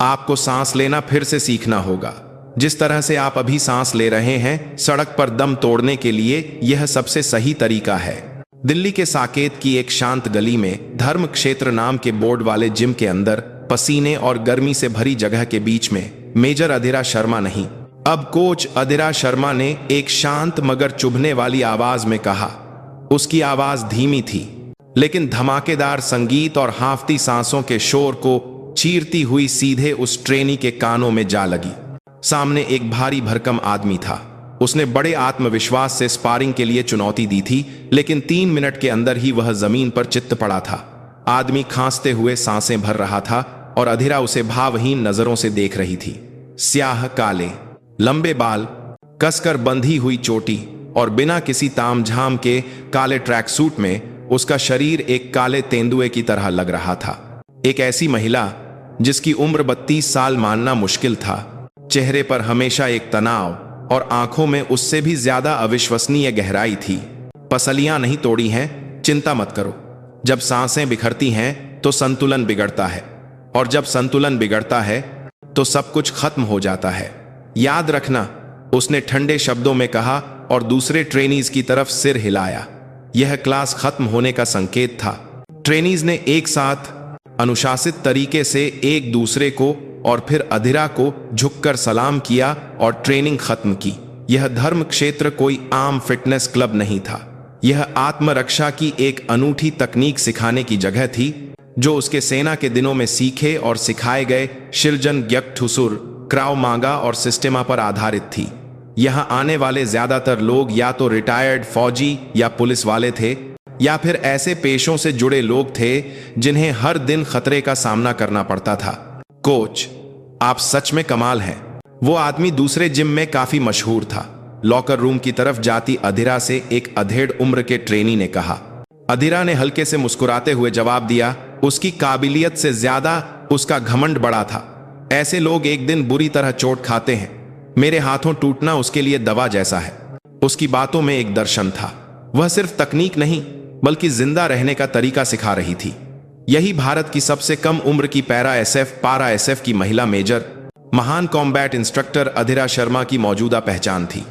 आपको सांस लेना फिर से सीखना होगा। जिस तरह से आप अभी सांस ले रहे हैं, सड़क पर दम तोड़ने के लिए यह सबसे सही तरीका है। दिल्ली के साकेत की एक शांत गली में धर्म क्षेत्र नाम के बोर्ड वाले जिम के अंदर पसीने और गर्मी से भरी जगह के बीच में मेजर अधीरा शर्मा नहीं, अब कोच अधीरा शर्मा ने एक शांत मगर चुभने वाली आवाज में कहा। उसकी आवाज धीमी थी, लेकिन धमाकेदार संगीत और हाफती सांसों के शोर को चीरती हुई सीधे उस ट्रेनी के कानों में जा लगी। सामने एक भारी भरकम आदमी था। उसने बड़े आत्मविश्वास से स्पारिंग के लिए चुनौती दी थी, लेकिन 3 मिनट के अंदर ही वह जमीन पर चित्त पड़ा था। आदमी खांसते हुए सांसें भर रहा था और अधीरा उसे भावहीन नजरों से देख रही थी। स्याह काले लंबे बाल, कसकर बंधी हुई चोटी और बिना किसी तामझाम के काले ट्रैक सूट में उसका शरीर एक काले तेंदुए की तरह लग रहा था। एक ऐसी महिला जिसकी उम्र 32 साल मानना मुश्किल था। चेहरे पर हमेशा एक तनाव और आंखों में उससे भी ज्यादा अविश्वसनीय गहराई थी। पसलियां नहीं तोड़ी हैं, चिंता मत करो। जब सांसें बिखरती हैं तो संतुलन बिगड़ता है, और जब संतुलन बिगड़ता है तो सब कुछ खत्म हो जाता है। याद रखना, उसने ठंडे शब्दों में कहा और दूसरे ट्रेनीज की तरफ सिर हिलाया। यह क्लास खत्म होने का संकेत था। ट्रेनीज ने एक साथ अनुशासित तरीके से एक दूसरे को और फिर अधीरा को झुककर सलाम किया और ट्रेनिंग खत्म की। यह धर्म क्षेत्र कोई आम फिटनेस क्लब नहीं था। यह आत्मरक्षा की एक अनूठी तकनीक सिखाने की जगह थी, जो उसके सेना के दिनों में सीखे और सिखाए गए शिरजन ग्यक्ठुसुर, क्राव मांगा और सिस्टेमा पर आधारित थी। यहाँ आने वाले ज्यादातर लोग या तो रिटायर्ड फौजी या पुलिस वाले थे, या फिर ऐसे पेशों से जुड़े लोग थे जिन्हें हर दिन खतरे का सामना करना पड़ता था। कोच, आप सच में कमाल हैं। वो आदमी दूसरे जिम में काफी मशहूर था। लॉकर रूम की तरफ जाती अधीरा से एक अधेड़ उम्र के ट्रेनी ने कहा। अधीरा ने हल्के से मुस्कुराते हुए जवाब दिया, उसकी काबिलियत से ज्यादा उसका घमंड बड़ा था। ऐसे लोग एक दिन बुरी तरह चोट खाते हैं। मेरे हाथों टूटना उसके लिए दवा जैसा है। उसकी बातों में एक दर्शन था। वह सिर्फ तकनीक नहीं, बल्कि जिंदा रहने का तरीका सिखा रही थी। यही भारत की सबसे कम उम्र की पारा एसएफ की महिला मेजर, महान कॉम्बैट इंस्ट्रक्टर अधीरा शर्मा की मौजूदा पहचान थी।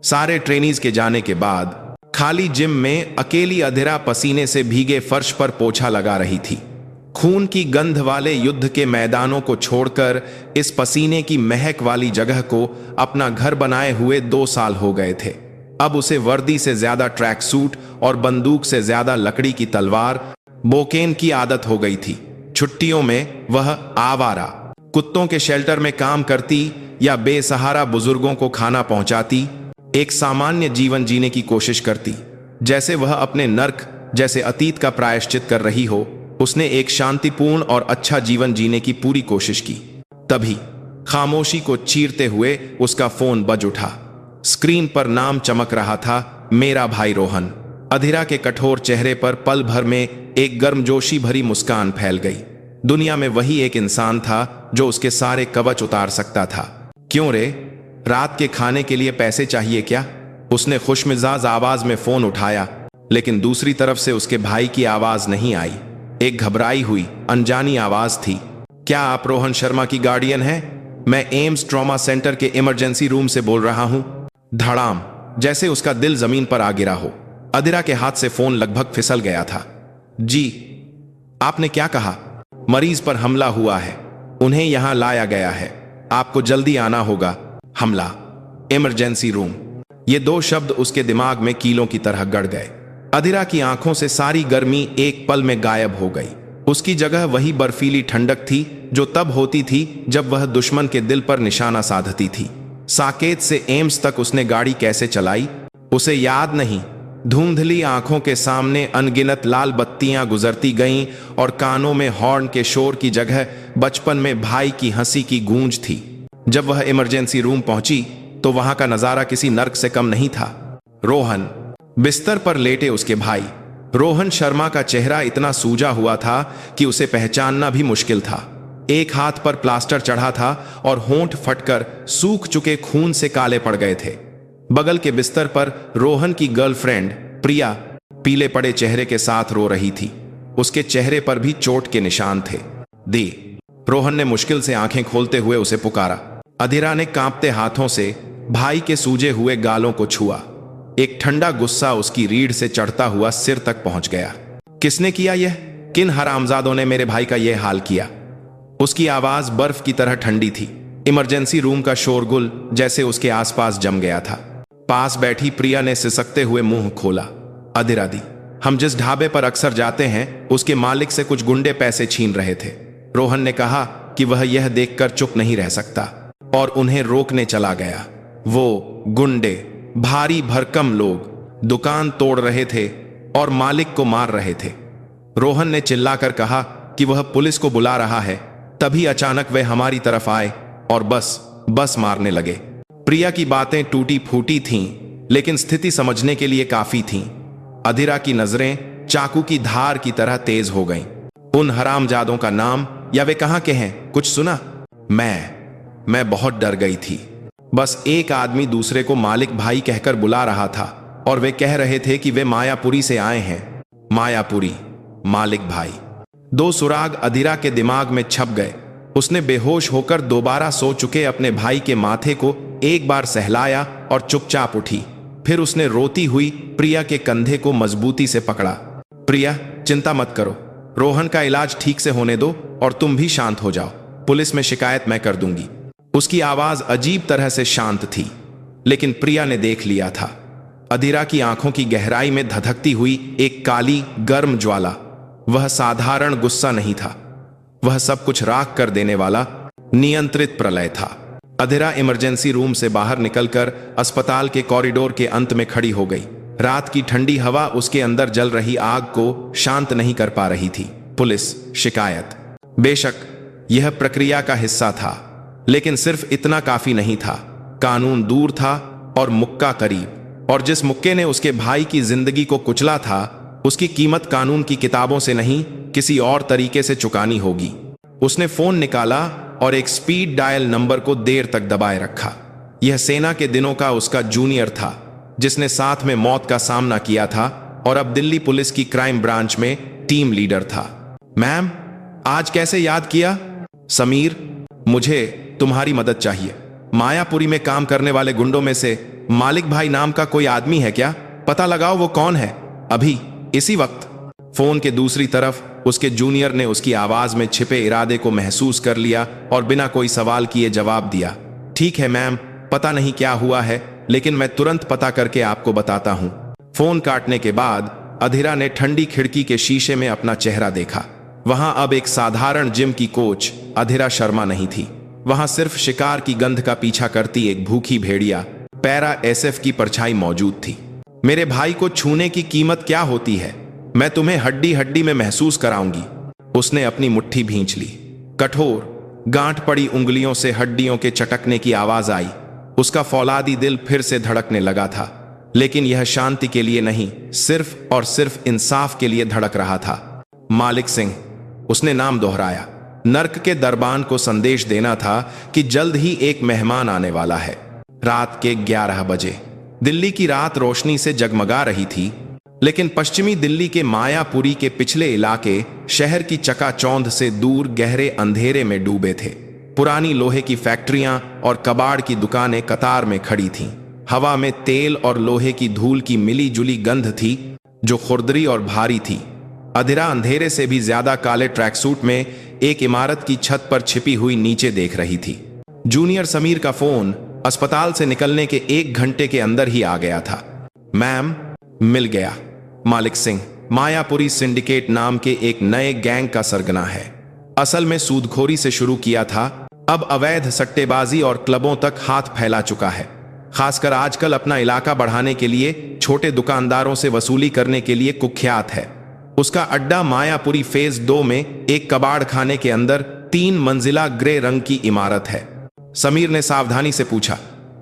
सारे ट्रेनीज के जाने के बाद खाली जिम में अकेली अधीरा पसीने से भीगे फर्श पर पोछा लगा रही थी। खून की गंध वाले युद्ध के मैदानों को छोड़कर इस पसीने की महक वाली जगह को अपना घर बनाए हुए 2 साल हो गए थे। अब उसे वर्दी से ज्यादा ट्रैक सूट और बंदूक से ज्यादा लकड़ी की तलवार बोकेन की आदत हो गई थी। छुट्टियों में वह आवारा कुत्तों के शेल्टर में काम करती या बेसहारा बुजुर्गों को खाना पहुंचाती, एक सामान्य जीवन जीने की कोशिश करती, जैसे वह अपने नर्क जैसे अतीत का प्रायश्चित कर रही हो। उसने एक शांतिपूर्ण और अच्छा जीवन जीने की पूरी कोशिश की। तभी खामोशी को चीरते हुए उसका फोन बज उठा। स्क्रीन पर नाम चमक रहा था, मेरा भाई रोहन। अधीरा के कठोर चेहरे पर पल भर में एक गर्मजोशी भरी मुस्कान फैल गई। दुनिया में वही एक इंसान था जो उसके सारे कवच उतार सकता था। क्यों रे, रात के खाने के लिए पैसे चाहिए क्या? उसने खुशमिजाज आवाज में फोन उठाया, लेकिन दूसरी तरफ से उसके भाई की आवाज नहीं आई। एक घबराई हुई अनजानी आवाज थी। क्या आप रोहन शर्मा की गार्डियन हैं? मैं एम्स ट्रॉमा सेंटर के इमरजेंसी रूम से बोल रहा हूं। धड़ाम, जैसे उसका दिल जमीन पर आ गिरा हो। अधीरा के हाथ से फोन लगभग फिसल गया था। जी, आपने क्या कहा? मरीज पर हमला हुआ है, उन्हें यहां लाया गया है, आपको जल्दी आना होगा। हमला, इमरजेंसी रूम, ये 2 शब्द उसके दिमाग में कीलों की तरह गड़ गए। अधीरा की आंखों से सारी गर्मी एक पल में गायब हो गई। उसकी जगह वही बर्फीली ठंडक थी जो तब होती थी जब वह दुश्मन के दिल पर निशाना साधती थी। साकेत से एम्स तक उसने गाड़ी कैसे चलाई उसे याद नहीं। धुंधली आंखों के सामने अनगिनत लाल बत्तियां गुजरती गईं और कानों में हॉर्न के शोर की जगह बचपन में भाई की हंसी की गूंज थी। जब वह इमरजेंसी रूम पहुंची तो वहां का नजारा किसी नर्क से कम नहीं था। रोहन, बिस्तर पर लेटे उसके भाई। रोहन शर्मा का चेहरा इतना सूजा हुआ था कि उसे पहचानना भी मुश्किल था। एक हाथ पर प्लास्टर चढ़ा था और होंठ फटकर सूख चुके खून से काले पड़ गए थे। बगल के बिस्तर पर रोहन की गर्लफ्रेंड प्रिया पीले पड़े चेहरे के साथ रो रही थी। उसके चेहरे पर भी चोट के निशान थे। दी रोहन ने मुश्किल से आंखें खोलते हुए उसे पुकारा। अधीरा ने कांपते हाथों से भाई के सूजे हुए गालों को छुआ। एक ठंडा गुस्सा उसकी रीढ़ से चढ़ता हुआ सिर तक पहुंच गया। किसने किया यह? किन हरामजादों ने मेरे भाई का यह हाल किया? उसकी आवाज बर्फ की तरह ठंडी थी। इमरजेंसी रूम का शोरगुल जैसे उसके आसपास जम गया था। पास बैठी प्रिया ने सिसकते हुए मुंह खोला। अधीरा दी, हम जिस ढाबे पर अक्सर जाते हैं उसके मालिक से कुछ गुंडे पैसे छीन रहे थे। रोहन ने कहा कि वह यह देखकर चुप नहीं रह सकता और उन्हें रोकने चला गया। वो गुंडे, भारी भरकम लोग, दुकान तोड़ रहे थे और मालिक को मार रहे थे। रोहन ने चिल्लाकर कहा कि वह पुलिस को बुला रहा है। तभी अचानक वे हमारी तरफ आए और बस मारने लगे। प्रिया की बातें टूटी फूटी थीं, लेकिन स्थिति समझने के लिए काफी थीं। अधीरा की नजरें चाकू की धार की तरह तेज हो गईं। उन हरामजादों का नाम या वे कहां के हैं, कुछ सुना? मैं बहुत डर गई थी। बस एक आदमी दूसरे को मालिक भाई कहकर बुला रहा था और वे कह रहे थे कि वे मायापुरी से आए हैं। मायापुरी, मालिक भाई। दो सुराग अधीरा के दिमाग में छप गए। उसने बेहोश होकर दोबारा सो चुके अपने भाई के माथे को एक बार सहलाया और चुपचाप उठी। फिर उसने रोती हुई प्रिया के कंधे को मजबूती से पकड़ा। प्रिया, चिंता मत करो, रोहन का इलाज ठीक से होने दो और तुम भी शांत हो जाओ। पुलिस में शिकायत मैं कर दूंगी। उसकी आवाज अजीब तरह से शांत थी, लेकिन प्रिया ने देख लिया था। अधीरा की आंखों की गहराई में धधकती हुई एक काली गर्म ज्वाला। वह साधारण गुस्सा नहीं था, वह सब कुछ राख कर देने वाला नियंत्रित प्रलय था। अधीरा इमरजेंसी रूम से बाहर निकलकर अस्पताल के कॉरिडोर के अंत में खड़ी हो गई। रात की ठंडी हवा उसके अंदर जल रही आग को शांत नहीं कर पा रही थी। पुलिस, शिकायत, बेशक यह प्रक्रिया का हिस्सा था, लेकिन सिर्फ इतना काफी नहीं था। कानून दूर था और मुक्का करीब, और जिस मुक्के ने उसके भाई की जिंदगी को कुचला था, उसकी कीमत कानून की किताबों से नहीं, किसी और तरीके से चुकानी होगी। उसने फोन निकाला और एक स्पीड डायल नंबर को देर तक दबाए रखा। यह सेना के दिनों का उसका जूनियर था, जिसने साथ में मौत का सामना किया था और अब दिल्ली पुलिस की क्राइम ब्रांच में टीम लीडर था। मैम, आज कैसे याद किया? समीर, मुझे तुम्हारी मदद चाहिए। मायापुरी में काम करने वाले गुंडों में से मालिक भाई नाम का कोई आदमी है क्या? पता लगाओ वो कौन है। अभी, इसी वक्त। फोन के दूसरी तरफ उसके जूनियर ने उसकी आवाज में छिपे इरादे को महसूस कर लिया और बिना कोई सवाल किए जवाब दिया। ठीक है मैम, पता नहीं क्या हुआ है, लेकिन मैं तुरंत पता करके आपको बताता हूं। फोन काटने के बाद अधीरा ने ठंडी खिड़की के शीशे में अपना चेहरा देखा। वहां अब एक साधारण जिम की कोच अधीरा शर्मा नहीं थी। वहां सिर्फ शिकार की गंध का पीछा करती एक भूखी भेड़िया पैरा एसएफ की परछाई मौजूद थी। मेरे भाई को छूने की कीमत क्या होती है, मैं तुम्हें हड्डी हड्डी में महसूस कराऊंगी। उसने अपनी मुट्ठी भींच ली। कठोर, गांठ पड़ी उंगलियों से हड्डियों के चटकने की आवाज आई। उसका फौलादी दिल फिर से धड़कने लगा था, लेकिन यह शांति के लिए नहीं, सिर्फ और सिर्फ इंसाफ के लिए धड़क रहा था। मालिक सिंह, उसने नाम दोहराया। नर्क के दरबान को संदेश देना था कि जल्द ही एक मेहमान आने वाला है। रात के 11 बजे दिल्ली की रात रोशनी से जगमगा रही थी, लेकिन पश्चिमी दिल्ली के मायापुरी के पिछले इलाके शहर की चकाचौंध से दूर गहरे अंधेरे में डूबे थे। पुरानी लोहे की फैक्ट्रियां और कबाड़ की दुकानें कतार में खड़ी थीं। हवा में तेल और लोहे की धूल की मिली जुली गंध थी, जो खुरदरी और भारी थी। अधीरा अंधेरे से भी ज्यादा काले ट्रैकसूट में एक इमारत की छत पर छिपी हुई नीचे देख रही थी। जूनियर समीर का फोन अस्पताल से निकलने के 1 घंटे के अंदर ही आ गया था। मैम, मिल गया। मालिक सिंह मायापुरी सिंडिकेट नाम के एक नए गैंग का सरगना है। असल में सूदखोरी से शुरू किया था, अब अवैध सट्टेबाजी और क्लबों तक हाथ फैला चुका है। खासकर आजकल अपना इलाका बढ़ाने के लिए छोटे दुकानदारों से वसूली करने के लिए कुख्यात है। उसका अड्डा मायापुरी फेज 2 में एक कबाड़ खाने के अंदर 3 मंजिला ग्रे रंग की इमारत है। समीर ने सावधानी से पूछा,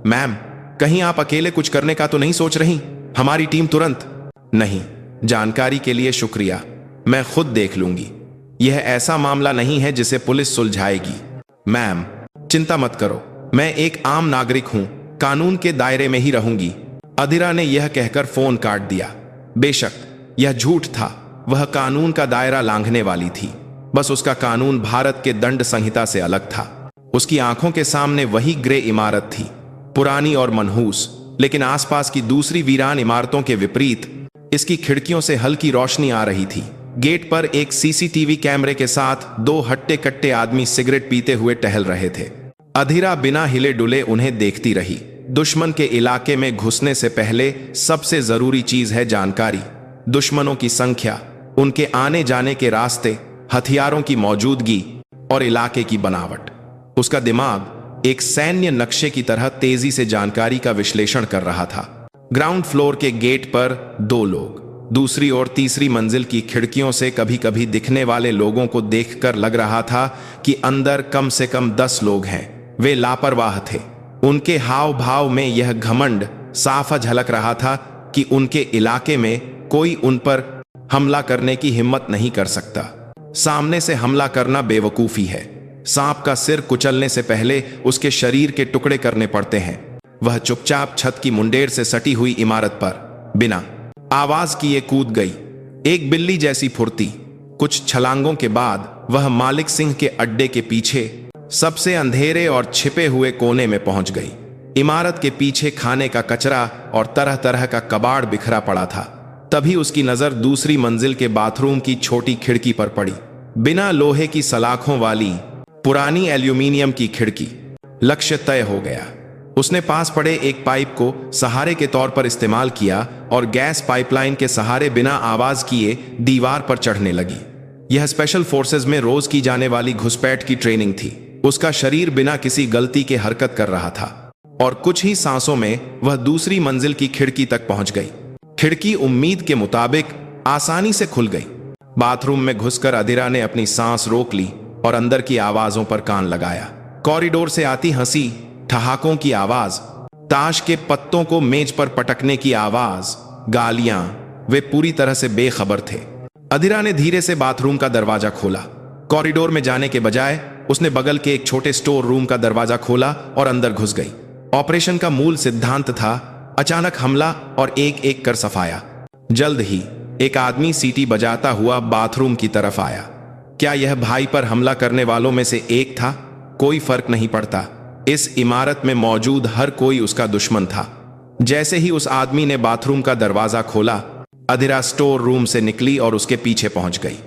मैम, कहीं आप अकेले कुछ करने का तो नहीं सोच रही? हमारी टीम तुरंत। नहीं, जानकारी के लिए शुक्रिया, मैं खुद देख लूंगी। यह ऐसा मामला नहीं है जिसे पुलिस सुलझाएगी। मैम, चिंता मत करो, मैं एक आम नागरिक हूं, कानून के दायरे में ही रहूंगी। अधीरा ने यह कहकर फोन काट दिया। बेशक यह झूठ था, वह कानून का दायरा लांघने वाली थी, बस उसका कानून भारत के दंड संहिता से अलग था। उसकी आंखों के सामने वही ग्रे इमारत थी, पुरानी और मनहूस, लेकिन आसपास की दूसरी वीरान इमारतों के विपरीत इसकी खिड़कियों से हल्की रोशनी आ रही थी। गेट पर एक सीसीटीवी कैमरे के साथ दो हट्टे कट्टे आदमी सिगरेट पीते हुए टहल रहे थे। अधीरा बिना हिले डुले उन्हें देखती रही। दुश्मन के इलाके में घुसने से पहले सबसे जरूरी चीज है जानकारी। दुश्मनों की संख्या, उनके आने जाने के रास्ते, हथियारों की मौजूदगी और इलाके की बनावट। उसका दिमाग एक सैन्य नक्शे की तरह तेजी से जानकारी का विश्लेषण कर रहा था। ग्राउंड फ्लोर के गेट पर दो लोग, दूसरी और तीसरी मंजिल की खिड़कियों से कभी कभी दिखने वाले लोगों को देखकर लग रहा था कि अंदर कम से कम 10 लोग हैं। वे लापरवाह थे। उनके हाव भाव में यह घमंड साफ झलक रहा था कि उनके इलाके में कोई उन पर हमला करने की हिम्मत नहीं कर सकता। सामने से हमला करना बेवकूफी है। सांप का सिर कुचलने से पहले उसके शरीर के टुकड़े करने पड़ते हैं। वह चुपचाप छत की मुंडेर से सटी हुई इमारत पर बिना आवाज किए कूद गई। एक बिल्ली जैसी फुर्ती। कुछ छलांगों के बाद वह मालिक सिंह के अड्डे के पीछे सबसे अंधेरे और छिपे हुए कोने में पहुंच गई। इमारत के पीछे खाने का कचरा और तरह तरह का कबाड़ बिखरा पड़ा था। तभी उसकी नजर दूसरी मंजिल के बाथरूम की छोटी खिड़की पर पड़ी। बिना लोहे की सलाखों वाली पुरानी एल्यूमिनियम की खिड़की। लक्ष्य तय हो गया। उसने पास पड़े एक पाइप को सहारे के तौर पर इस्तेमाल किया और गैस पाइपलाइन के सहारे बिना आवाज किए दीवार पर चढ़ने लगी। यह स्पेशल फोर्सेस में रोज की जाने वाली घुसपैठ की ट्रेनिंग थी। उसका शरीर बिना किसी गलती के हरकत कर रहा था और कुछ ही सांसों में वह दूसरी मंजिल की खिड़की तक पहुंच गई। खिड़की उम्मीद के मुताबिक आसानी से खुल गई। बाथरूम में घुसकर अधीरा ने अपनी सांस रोक ली और अंदर की आवाजों पर कान लगाया। कॉरिडोर से आती हंसी, ठहाकों की आवाज, ताश के पत्तों को मेज पर पटकने की आवाज, गालियां, वे पूरी तरह से बेखबर थे। अधीरा ने धीरे से बाथरूम का दरवाजा खोला। कॉरिडोर में जाने के बजाय उसने बगल के एक छोटे स्टोर रूम का दरवाजा खोला और अंदर घुस गई। ऑपरेशन का मूल सिद्धांत था अचानक हमला और एक एक कर सफाया। जल्द ही एक आदमी सीटी बजाता हुआ बाथरूम की तरफ आया। क्या यह भाई पर हमला करने वालों में से एक था? कोई फर्क नहीं पड़ता। इस इमारत में मौजूद हर कोई उसका दुश्मन था। जैसे ही उस आदमी ने बाथरूम का दरवाजा खोला, अधीरा स्टोर रूम से निकली और उसके पीछे पहुंच गई।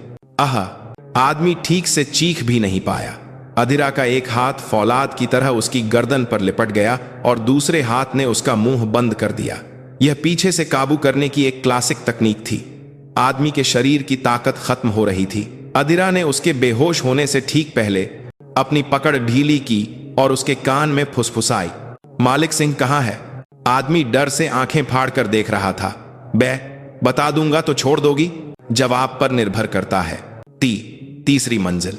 आदमी ठीक से चीख भी नहीं पाया। अधीरा का एक हाथ फौलाद की तरह उसकी गर्दन पर लिपट गया और दूसरे हाथ ने उसका मुंह बंद कर दिया। यह पीछे से काबू करने की एक क्लासिक तकनीक थी। आदमी के शरीर की ताकत खत्म हो रही थी। अधीरा ने उसके बेहोश होने से ठीक पहले अपनी पकड़ ढीली की और उसके कान में फुसफुसाई, मालिक सिंह कहाँ है? आदमी डर से आंखें फाड़कर देख रहा था। बता दूंगा तो छोड़ दोगी? जवाब पर निर्भर करता है। तीसरी मंजिल।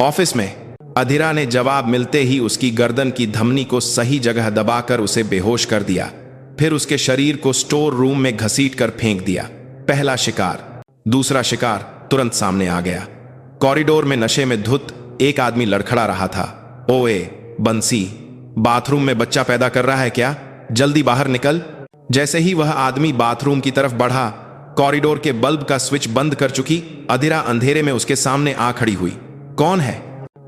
ऑफिस में। अधीरा ने जवाब मिलते ही उसकी गर्दन की धमनी को सही जगह दबाकर उसे बेहोश कर दिया। फिर उसके शरीर को स्टोर रूम में घसीटकर फेंक दिया। पहला शिकार। दूसरा शिकार तुरंत सामने आ गया। कॉरिडोर में नशे में धुत एक आदमी लड़खड़ा रहा था। ओए बंसी, बाथरूम में बच्चा पैदा कर रहा है क्या? जल्दी बाहर निकल। जैसे ही वह आदमी बाथरूम की तरफ बढ़ा, कॉरिडोर के बल्ब का स्विच बंद कर चुकी अधीरा अंधेरे में उसके सामने आ खड़ी हुई। कौन है?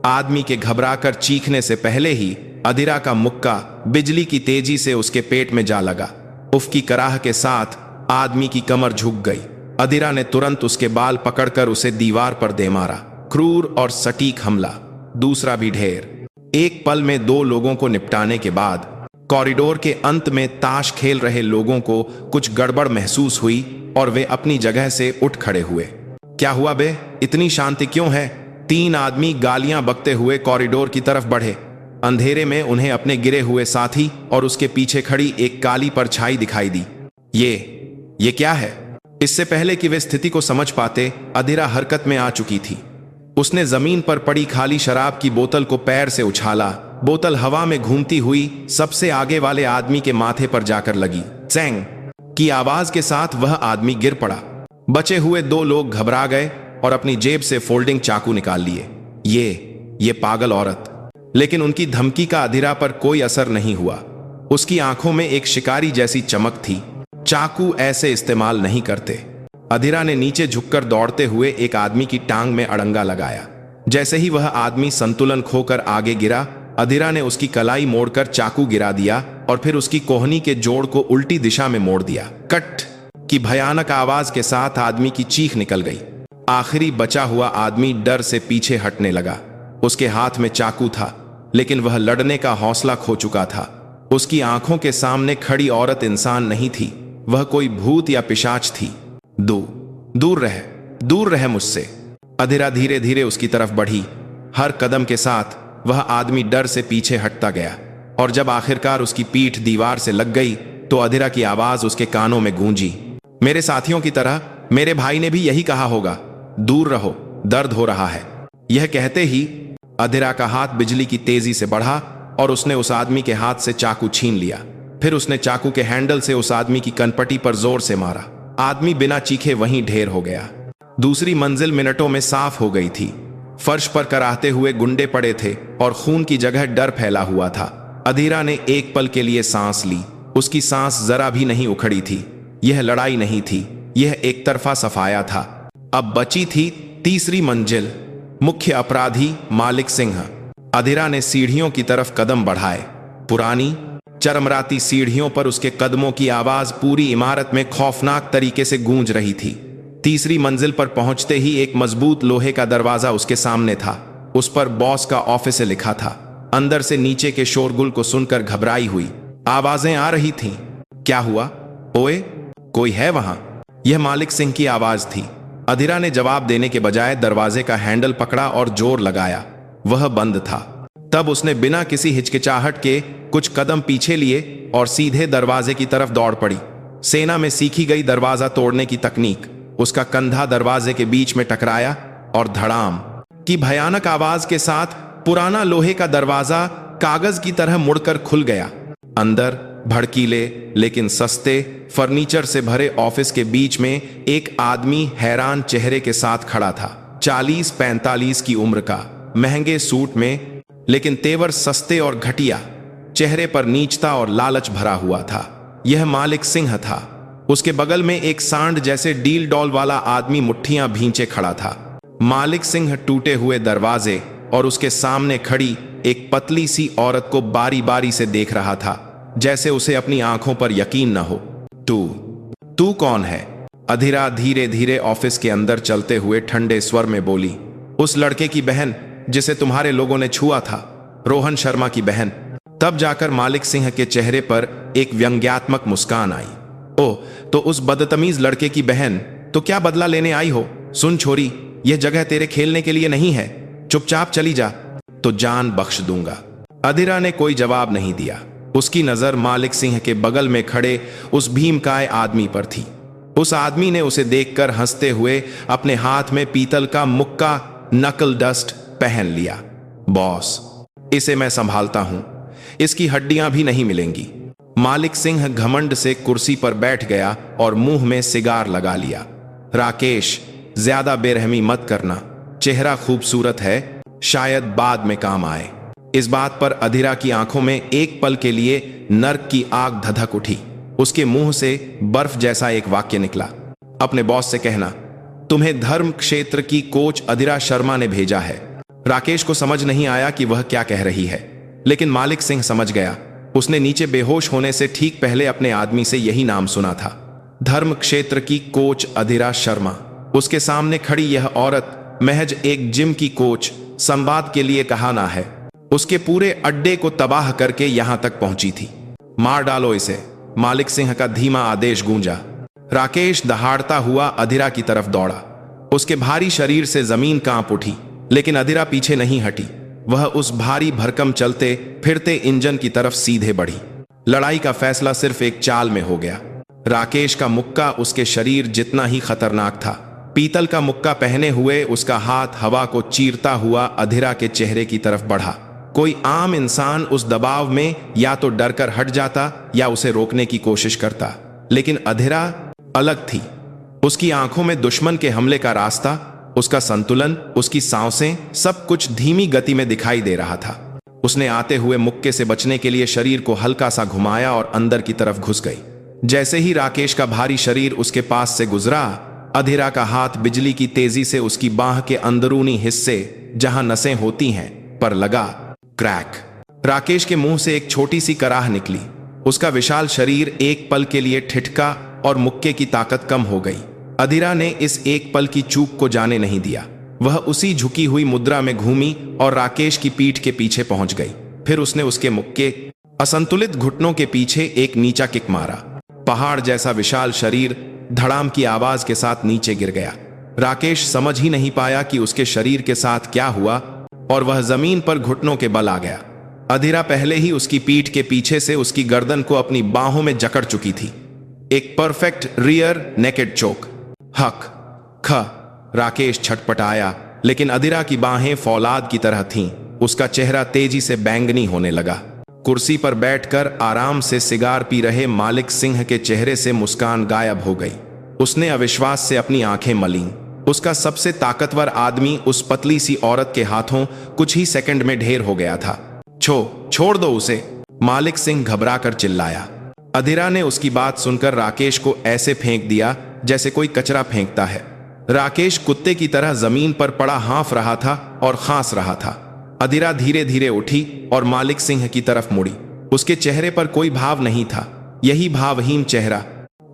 आदमी के घबराकर चीखने से पहले ही अधीरा का मुक्का बिजली की तेजी से उसके पेट में जा लगा। उफ की कराह के साथ आदमी की कमर झुक गई। अधीरा ने तुरंत उसके बाल पकड़कर उसे दीवार पर दे मारा। क्रूर और सटीक हमला। दूसरा भी ढेर। एक पल में दो लोगों को निपटाने के बाद कॉरिडोर के अंत में ताश खेल रहे लोगों को कुछ गड़बड़ महसूस हुई और वे अपनी जगह से उठ खड़े हुए। क्या हुआ बे? इतनी शांति क्यों है? 3 आदमी गालियां बकते हुए कॉरिडोर की तरफ बढ़े। अंधेरे में उन्हें अपने गिरे हुए साथी और उसके पीछे खड़ी एक काली परछाई दिखाई दी। ये क्या है? इससे पहले कि वे स्थिति को समझ पाते, अधीरा हरकत में आ चुकी थी। उसने जमीन पर पड़ी खाली शराब की बोतल को पैर से उछाला। बोतल हवा में घूमती हुई सबसे आगे वाले आदमी के माथे पर जाकर लगी। चैंग की आवाज के साथ वह आदमी गिर पड़ा। बचे हुए 2 लोग घबरा गए और अपनी जेब से फोल्डिंग चाकू निकाल लिए। ये पागल औरत। लेकिन उनकी धमकी का अधीरा पर कोई असर नहीं हुआ। उसकी आंखों में एक शिकारी जैसी चमक थी। चाकू ऐसे इस्तेमाल नहीं करते। अधीरा ने नीचे झुककर दौड़ते हुए एक आदमी की टांग में अड़ंगा लगाया। जैसे ही वह आदमी संतुलन खोकर आगे गिरा, अधीरा ने उसकी कलाई मोड़कर चाकू गिरा दिया और फिर उसकी कोहनी के जोड़ को उल्टी दिशा में मोड़ दिया। कट की भयानक आवाज के साथ आदमी की चीख निकल गई। आखिरी बचा हुआ आदमी डर से पीछे हटने लगा। उसके हाथ में चाकू था, लेकिन वह लड़ने का हौसला खो चुका था। उसकी आंखों के सामने खड़ी औरत इंसान नहीं थी, वह कोई भूत या पिशाच थी। दूर रह मुझसे। अधीरा धीरे धीरे उसकी तरफ बढ़ी। हर कदम के साथ वह आदमी डर से पीछे हटता गया, और जब आखिरकार उसकी पीठ दीवार से लग गई तो अधीरा की आवाज उसके कानों में गूंजी। मेरे साथियों की तरह मेरे भाई ने भी यही कहा होगा, दूर रहो, दर्द हो रहा है। यह कहते ही अधीरा का हाथ बिजली की तेजी से बढ़ा और उसने उस आदमी के हाथ से चाकू छीन लिया। फिर उसने चाकू के हैंडल से उस आदमी की कनपटी पर जोर से मारा। आदमी बिना चीखे वहीं ढेर हो गया। दूसरी मंजिल मिनटों में साफ हो गई थी। फर्श पर कराहते हुए गुंडे पड़े थे और खून की जगह डर फैला हुआ था। अधीरा ने एक पल के लिए सांस ली। उसकी सांस जरा भी नहीं उखड़ी थी। यह लड़ाई नहीं थी, यह एक तरफा सफाया था। अब बची थी तीसरी मंजिल। मुख्य अपराधी मालिक सिंह। अधीरा ने सीढ़ियों की तरफ कदम बढ़ाए। पुरानी चरमराती सीढ़ियों पर उसके कदमों की आवाज पूरी इमारत में खौफनाक तरीके से गूंज रही थी। तीसरी मंजिल पर पहुंचते ही एक मजबूत लोहे का दरवाजा उसके सामने था। उस पर बॉस का ऑफिस लिखा था। अंदर से नीचे के शोरगुल को सुनकर घबराई हुई आवाजें आ रही थीं। क्या हुआ? ओए, कोई है वहां? यह मालिक सिंह की आवाज थी। अधीरा ने जवाब देने के बजाय दरवाजे का हैंडल पकड़ा और जोर लगाया। वह बंद था। तब उसने बिना किसी हिचकिचाहट के कुछ कदम पीछे लिए और सीधे दरवाजे की तरफ दौड़ पड़ी। सेना में सीखी गई दरवाजा तोड़ने की तकनीक। उसका कंधा दरवाजे के बीच में टकराया और धड़ाम की भयानक आवाज के साथ पुराना लोहे का दरवाजा कागज की तरह मुड़कर खुल गया। अंदर भड़कीले लेकिन सस्ते फर्नीचर से भरे ऑफिस के बीच में एक आदमी हैरान चेहरे के साथ खड़ा था। 40-45 की उम्र का, महंगे सूट में, लेकिन तेवर सस्ते और घटिया। चेहरे पर नीचता और लालच भरा हुआ था। यह मालिक सिंह था। उसके बगल में एक सांड जैसे डील डॉल वाला आदमी मुट्ठियां भींचे खड़ा था। मालिक सिंह टूटे हुए दरवाजे और उसके सामने खड़ी एक पतली सी औरत को बारी बारी से देख रहा था, जैसे उसे अपनी आंखों पर यकीन न हो। तू कौन है? अधीरा धीरे धीरे ऑफिस के अंदर चलते हुए ठंडे स्वर में बोली। उस लड़के की बहन जिसे तुम्हारे लोगों ने छुआ था, रोहन शर्मा की बहन। तब जाकर मालिक सिंह के चेहरे पर एक व्यंग्यात्मक मुस्कान आई। ओह, तो उस बदतमीज लड़के की बहन, तो क्या बदला लेने आई हो? सुन छोरी, यह जगह तेरे खेलने के लिए नहीं है। चुपचाप चली जा तो जान बख्श दूंगा। अधीरा ने कोई जवाब नहीं दिया। उसकी नजर मालिक सिंह के बगल में खड़े उस भीमकाय आदमी पर थी। उस आदमी ने उसे देखकर हंसते हुए अपने हाथ में पीतल का मुक्का नकल डस्ट पहन लिया। बॉस, इसे मैं संभालता हूं, इसकी हड्डियां भी नहीं मिलेंगी। मालिक सिंह घमंड से कुर्सी पर बैठ गया और मुंह में सिगार लगा लिया। राकेश, ज्यादा बेरहमी मत करना। चेहरा खूबसूरत है, शायद बाद में काम आए। इस बात पर अधीरा की आंखों में एक पल के लिए नर्क की आग धधक उठी। उसके मुंह से बर्फ जैसा एक वाक्य निकला। अपने बॉस से कहना, तुम्हें धर्म क्षेत्र की कोच अधीरा शर्मा ने भेजा है। राकेश को समझ नहीं आया कि वह क्या कह रही है, लेकिन मालिक सिंह समझ गया। उसने नीचे बेहोश होने से ठीक पहले अपने आदमी से यही नाम सुना था, धर्म क्षेत्र की कोच अधीरा शर्मा। उसके सामने खड़ी यह औरत महज एक जिम की कोच, संवाद के लिए कहा ना है, उसके पूरे अड्डे को तबाह करके यहां तक पहुंची थी। मार डालो इसे, मालिक सिंह का धीमा आदेश गूंजा। राकेश दहाड़ता हुआ अधीरा की तरफ दौड़ा। उसके भारी शरीर से जमीन कांप उठी, लेकिन अधीरा पीछे नहीं हटी। वह उस भारी भरकम चलते फिरते इंजन की तरफ सीधे बढ़ी। लड़ाई का फैसला सिर्फ एक चाल में हो गया। राकेश का मुक्का उसके शरीर जितना ही खतरनाक था। पीतल का मुक्का पहने हुए उसका हाथ हवा को चीरता हुआ अधीरा के चेहरे की तरफ बढ़ा। कोई आम इंसान उस दबाव में या तो डरकर हट जाता या उसे रोकने की कोशिश करता, लेकिन अधीरा अलग थी। उसकी आंखों में दुश्मन के हमले का रास्ता, उसका संतुलन, उसकी सांसें, सब कुछ धीमी गति में दिखाई दे रहा था। उसने आते हुए मुक्के से बचने के लिए शरीर को हल्का सा घुमाया और अंदर की तरफ घुस गई। जैसे ही राकेश का भारी शरीर उसके पास से गुजरा, अधीरा का हाथ बिजली की तेजी से उसकी बाह के अंदरूनी हिस्से जहां नसें होती हैं पर लगा। क्रैक। राकेश के मुंह से एक छोटी सी कराह निकली। उसका विशाल शरीर एक पल के लिए ठिठका और मुक्के की ताकत कम हो गई। अधीरा ने इस एक पल की चूक को जाने नहीं दिया। वह उसी झुकी हुई मुद्रा में घूमी और राकेश की पीठ के पीछे पहुंच गई। फिर उसने उसके मुक्के असंतुलित घुटनों के पीछे एक नीचा किक मारा। पहाड़ जैसा विशाल शरीर धड़ाम की आवाज के साथ नीचे गिर गया। राकेश समझ ही नहीं पाया कि उसके शरीर के साथ क्या हुआ और वह जमीन पर घुटनों के बल आ गया। अधीरा पहले ही उसकी पीठ के पीछे से उसकी गर्दन को अपनी बाहों में जकड़ चुकी थी। एक परफेक्ट रियर नेकेड चोक। हक ख। राकेश छटपटाया, लेकिन अधीरा की बाहें फौलाद की तरह थीं। उसका चेहरा तेजी से बैंगनी होने लगा। कुर्सी पर बैठकर आराम से सिगार पी रहे मालिक सिंह के चेहरे से मुस्कान गायब हो गई। उसने अविश्वास से अपनी आंखें मलीं। उसका सबसे ताकतवर आदमी उस पतली सी औरत के हाथों कुछ ही सेकंड में ढेर हो गया था। छोड़ दो उसे, मालिक सिंह घबराकर चिल्लाया। अधीरा ने उसकी बात सुनकर राकेश को ऐसे फेंक दिया जैसे कोई कचरा फेंकता है। राकेश कुत्ते की तरह जमीन पर पड़ा हाँफ रहा था और खांस रहा था। अधीरा धीरे धीरे उठी और मालिक सिंह की तरफ मुड़ी। उसके चेहरे पर कोई भाव नहीं था। यही भावहीन चेहरा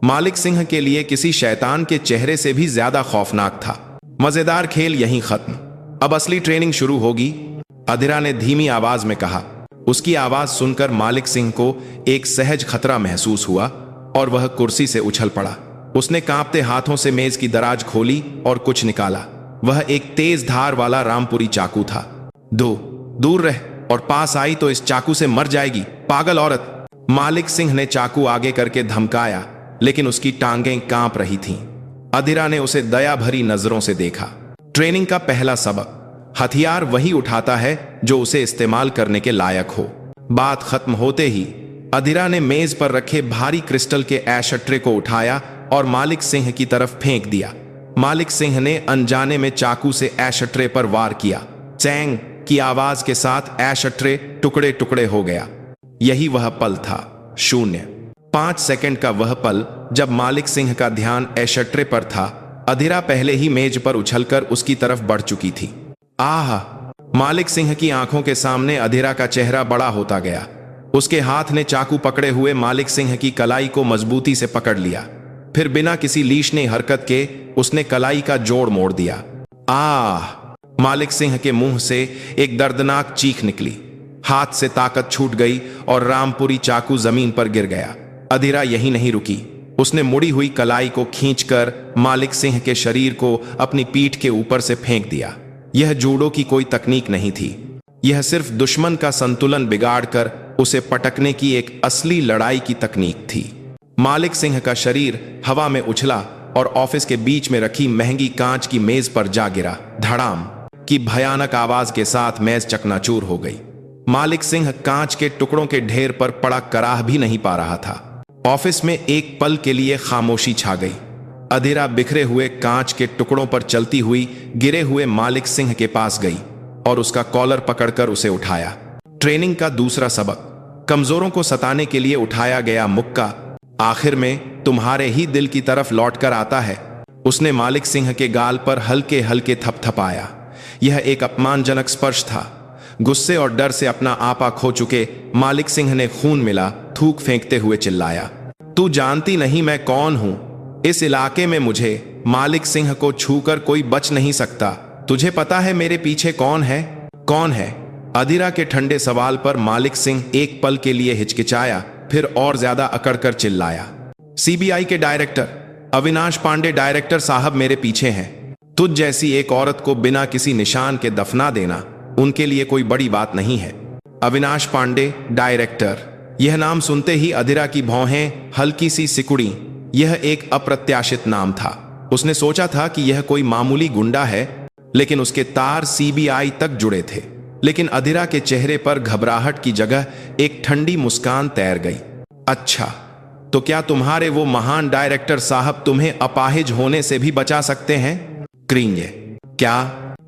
मालिक सिंह के लिए किसी शैतान के चेहरे से भी ज्यादा खौफनाक था। मजेदार खेल यहीं खत्म, अब असली ट्रेनिंग शुरू होगी, अधीरा ने धीमी आवाज में कहा। उसकी आवाज सुनकर मालिक सिंह को एक सहज खतरा महसूस हुआ और वह कुर्सी से उछल पड़ा। उसने कांपते हाथों से मेज की दराज खोली और कुछ निकाला। वह एक तेज धार वाला रामपुरी चाकू था। दूर रह, और पास आई तो इस चाकू से मर जाएगी, पागल औरत, मालिक सिंह ने चाकू आगे करके धमकाया, लेकिन उसकी टांगें कांप रही थीं। अधीरा ने उसे दया भरी नजरों से देखा। ट्रेनिंग का पहला सबक, हथियार वही उठाता है जो उसे इस्तेमाल करने के लायक हो। बात खत्म होते ही अधीरा ने मेज पर रखे भारी क्रिस्टल के एशट्रे को उठाया और मालिक सिंह की तरफ फेंक दिया। मालिक सिंह ने अनजाने में चाकू से एशट्रे पर वार किया। चैंग की आवाज के साथ एशट्रे टुकड़े टुकड़े हो गया। यही वह पल था, 0.5 सेकंड का वह पल जब मालिक सिंह का ध्यान एशट्रे पर था। अधीरा पहले ही मेज पर उछलकर उसकी तरफ बढ़ चुकी थी। आह! मालिक सिंह की आंखों के सामने अधीरा का चेहरा बड़ा होता गया। उसके हाथ ने चाकू पकड़े हुए मालिक सिंह की कलाई को मजबूती से पकड़ लिया। फिर बिना किसी लीशनी हरकत के उसने कलाई का जोड़ मोड़ दिया। आह! मालिक सिंह के मुंह से एक दर्दनाक चीख निकली। हाथ से ताकत छूट गई और रामपुरी चाकू जमीन पर गिर गया। अधीरा यही नहीं रुकी। उसने मुड़ी हुई कलाई को खींचकर मालिक सिंह के शरीर को अपनी पीठ के ऊपर से फेंक दिया। यह जूडो की कोई तकनीक नहीं थी। यह सिर्फ दुश्मन का संतुलन बिगाड़कर उसे पटकने की एक असली लड़ाई की तकनीक थी। मालिक सिंह का शरीर हवा में उछला और ऑफिस के बीच में रखी महंगी कांच की मेज पर जा गिरा। धड़ाम की भयानक आवाज के साथ मेज चकनाचूर हो गई। मालिक सिंह कांच के टुकड़ों के ढेर पर पड़ा कराह भी नहीं पा रहा था। ऑफिस में एक पल के लिए खामोशी छा गई। अधीरा बिखरे हुए कांच के टुकड़ों पर चलती हुई गिरे हुए मालिक सिंह के पास गई और उसका कॉलर पकड़कर उसे उठाया। ट्रेनिंग का दूसरा सबक, कमजोरों को सताने के लिए उठाया गया मुक्का आखिर में तुम्हारे ही दिल की तरफ लौटकर आता है। उसने मालिक सिंह के गाल पर हल्के हल्के थपथपाया। यह एक अपमानजनक स्पर्श था। गुस्से और डर से अपना आपा खो चुके मालिक सिंह ने खून मिला थूक फेंकते हुए चिल्लाया, तू जानती नहीं मैं कौन हूं? इस इलाके में मुझे मालिक सिंह को छूकर कोई बच नहीं सकता। तुझे पता है मेरे पीछे कौन है? कौन है? अधीरा के ठंडे सवाल पर मालिक सिंह एक पल के लिए हिचकिचाया, फिर और ज्यादा अकड़कर चिल्लाया, सीबीआई के डायरेक्टर अविनाश पांडे डायरेक्टर साहब मेरे पीछे हैं। तुझ जैसी एक औरत को बिना किसी निशान के दफना देना उनके लिए कोई बड़ी बात नहीं है। अविनाश पांडे डायरेक्टर, यह नाम सुनते ही अधीरा की भौहें हल्की सी सिकुड़ी। यह एक अप्रत्याशित नाम था। उसने सोचा था कि यह कोई मामूली गुंडा है, लेकिन उसके तार सीबीआई तक जुड़े थे। लेकिन अधीरा के चेहरे पर घबराहट की जगह एक ठंडी मुस्कान तैर गई। अच्छा, तो क्या तुम्हारे वो महान डायरेक्टर साहब तुम्हें अपाहिज होने से भी बचा सकते हैं? क्रिंगे। क्या?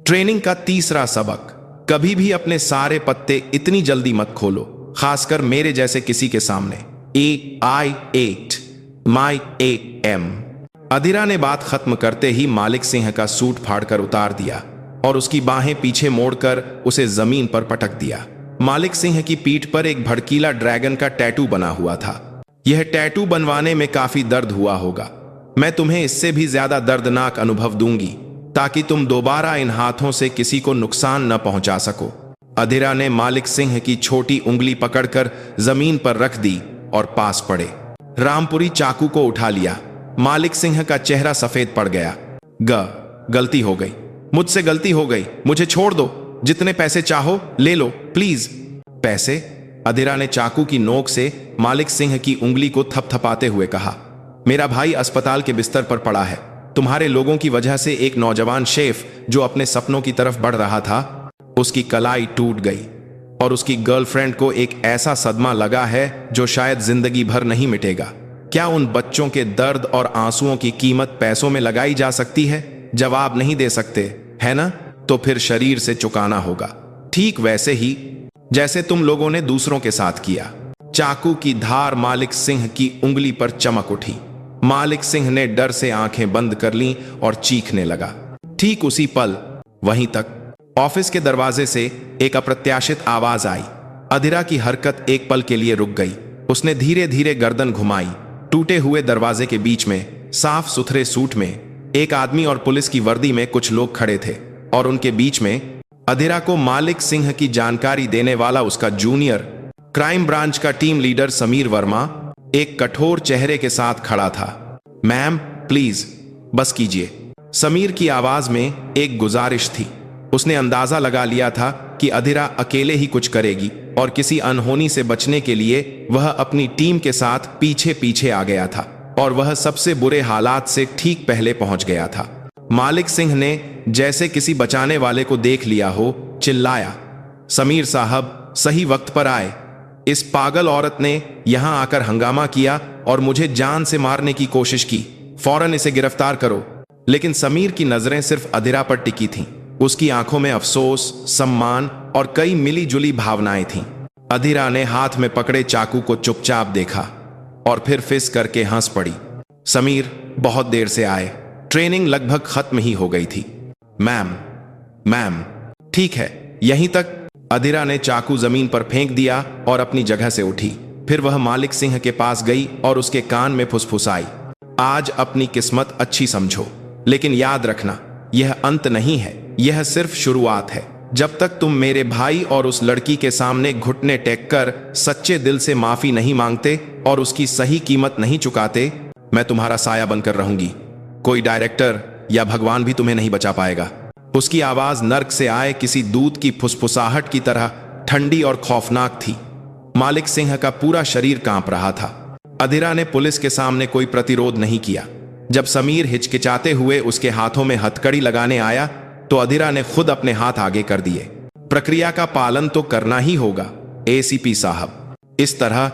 ट्रेनिंग का तीसरा सबक, कभी भी अपने सारे पत्ते इतनी जल्दी मत खोलो, खासकर मेरे जैसे किसी के सामने। AI8 My AM अधीरा ने बात खत्म करते ही मालिक सिंह का सूट फाड़कर उतार दिया और उसकी बाहें पीछे मोड़कर उसे जमीन पर पटक दिया। मालिक सिंह की पीठ पर एक भड़कीला ड्रैगन का टैटू बना हुआ था। यह टैटू बनवाने में काफी दर्द हुआ होगा। मैं तुम्हें इससे भी ज्यादा दर्दनाक अनुभव दूंगी ताकि तुम दोबारा इन हाथों से किसी को नुकसान न पहुंचा सको। अधीरा ने मालिक सिंह की छोटी उंगली पकड़कर जमीन पर रख दी और पास पड़े रामपुरी चाकू को उठा लिया। मालिक सिंह का चेहरा सफेद पड़ गया। गलती हो गई, मुझसे गलती हो गई, मुझे छोड़ दो, जितने पैसे चाहो ले लो प्लीज। पैसे? अधीरा ने चाकू की नोक से मालिक सिंह की उंगली को थपथपाते हुए कहा, मेरा भाई अस्पताल के बिस्तर पर पड़ा है। तुम्हारे लोगों की वजह से एक नौजवान शेफ जो अपने सपनों की तरफ बढ़ रहा था, उसकी कलाई टूट गई और उसकी गर्लफ्रेंड को एक ऐसा सदमा लगा है जो शायद जिंदगी भर नहीं मिटेगा। क्या उन बच्चों के दर्द और आंसुओं की कीमत पैसों में लगाई जा सकती है? जवाब नहीं दे सकते, है ना? तो फिर शरीर से चुकाना होगा, ठीक वैसे ही जैसे तुम लोगों ने दूसरों के साथ किया। चाकू की धार मालिक सिंह की उंगली पर चमक उठी। मालिक सिंह ने डर से आंखें बंद कर लीं और चीखने लगा। ठीक उसी पल वहीं तक ऑफिस के दरवाजे से एक अप्रत्याशित आवाज आई। अधीरा की हरकत एक पल के लिए रुक गई। उसने धीरे धीरे गर्दन घुमाई। टूटे हुए दरवाजे के बीच में साफ सुथरे सूट में एक आदमी और पुलिस की वर्दी में कुछ लोग खड़े थे और उनके बीच में अधीरा को मालिक सिंह की जानकारी देने वाला उसका जूनियर क्राइम ब्रांच का टीम लीडर समीर वर्मा एक कठोर चेहरे के साथ खड़ा था। मैम प्लीज बस कीजिए। समीर की आवाज में एक गुजारिश थी। उसने अंदाजा लगा लिया था कि अधीरा अकेले ही कुछ करेगी और किसी अनहोनी से बचने के लिए वह अपनी टीम के साथ पीछे पीछे आ गया था और वह सबसे बुरे हालात से ठीक पहले पहुंच गया था। मालिक सिंह ने जैसे किसी बचाने वाले को देख लिया हो चिल्लाया, समीर साहब सही वक्त पर आए। इस पागल औरत ने यहां आकर हंगामा किया और मुझे जान से मारने की कोशिश की। फौरन इसे गिरफ्तार करो। लेकिन समीर की नजरें सिर्फ अधीरा पर टिकी थीं। उसकी आंखों में अफसोस, सम्मान और कई मिली जुली भावनाएं थीं। अधीरा ने हाथ में पकड़े चाकू को चुपचाप देखा और फिर फिस करके हंस पड़ी। समीर बहुत देर से आए, ट्रेनिंग लगभग खत्म ही हो गई थी। मैम ठीक है, यहीं तक। अधीरा ने चाकू जमीन पर फेंक दिया और अपनी जगह से उठी। फिर वह मालिक सिंह के पास गई और उसके कान में फुसफुसाई, आज अपनी किस्मत अच्छी समझो, लेकिन याद रखना यह अंत नहीं है, यह सिर्फ शुरुआत है। जब तक तुम मेरे भाई और उस लड़की के सामने घुटने टेक कर सच्चे दिल से माफी नहीं मांगते और उसकी सही कीमत नहीं चुकाते, मैं तुम्हारा साया बनकर रहूंगी। कोई डायरेक्टर या भगवान भी तुम्हें नहीं बचा पाएगा। उसकी आवाज नर्क से आए किसी दूत की फुसफुसाहट की तरह ठंडी और खौफनाक थी। मालिक सिंह का पूरा शरीर कांप रहा था। अधीरा ने पुलिस के सामने कोई प्रतिरोध नहीं किया। जब समीर हिचकिचाते हुए उसके हाथों में हथकड़ी लगाने आया तो अधीरा ने खुद अपने हाथ आगे कर दिए। प्रक्रिया का पालन तो करना ही होगा एसीपी साहब। इस तरह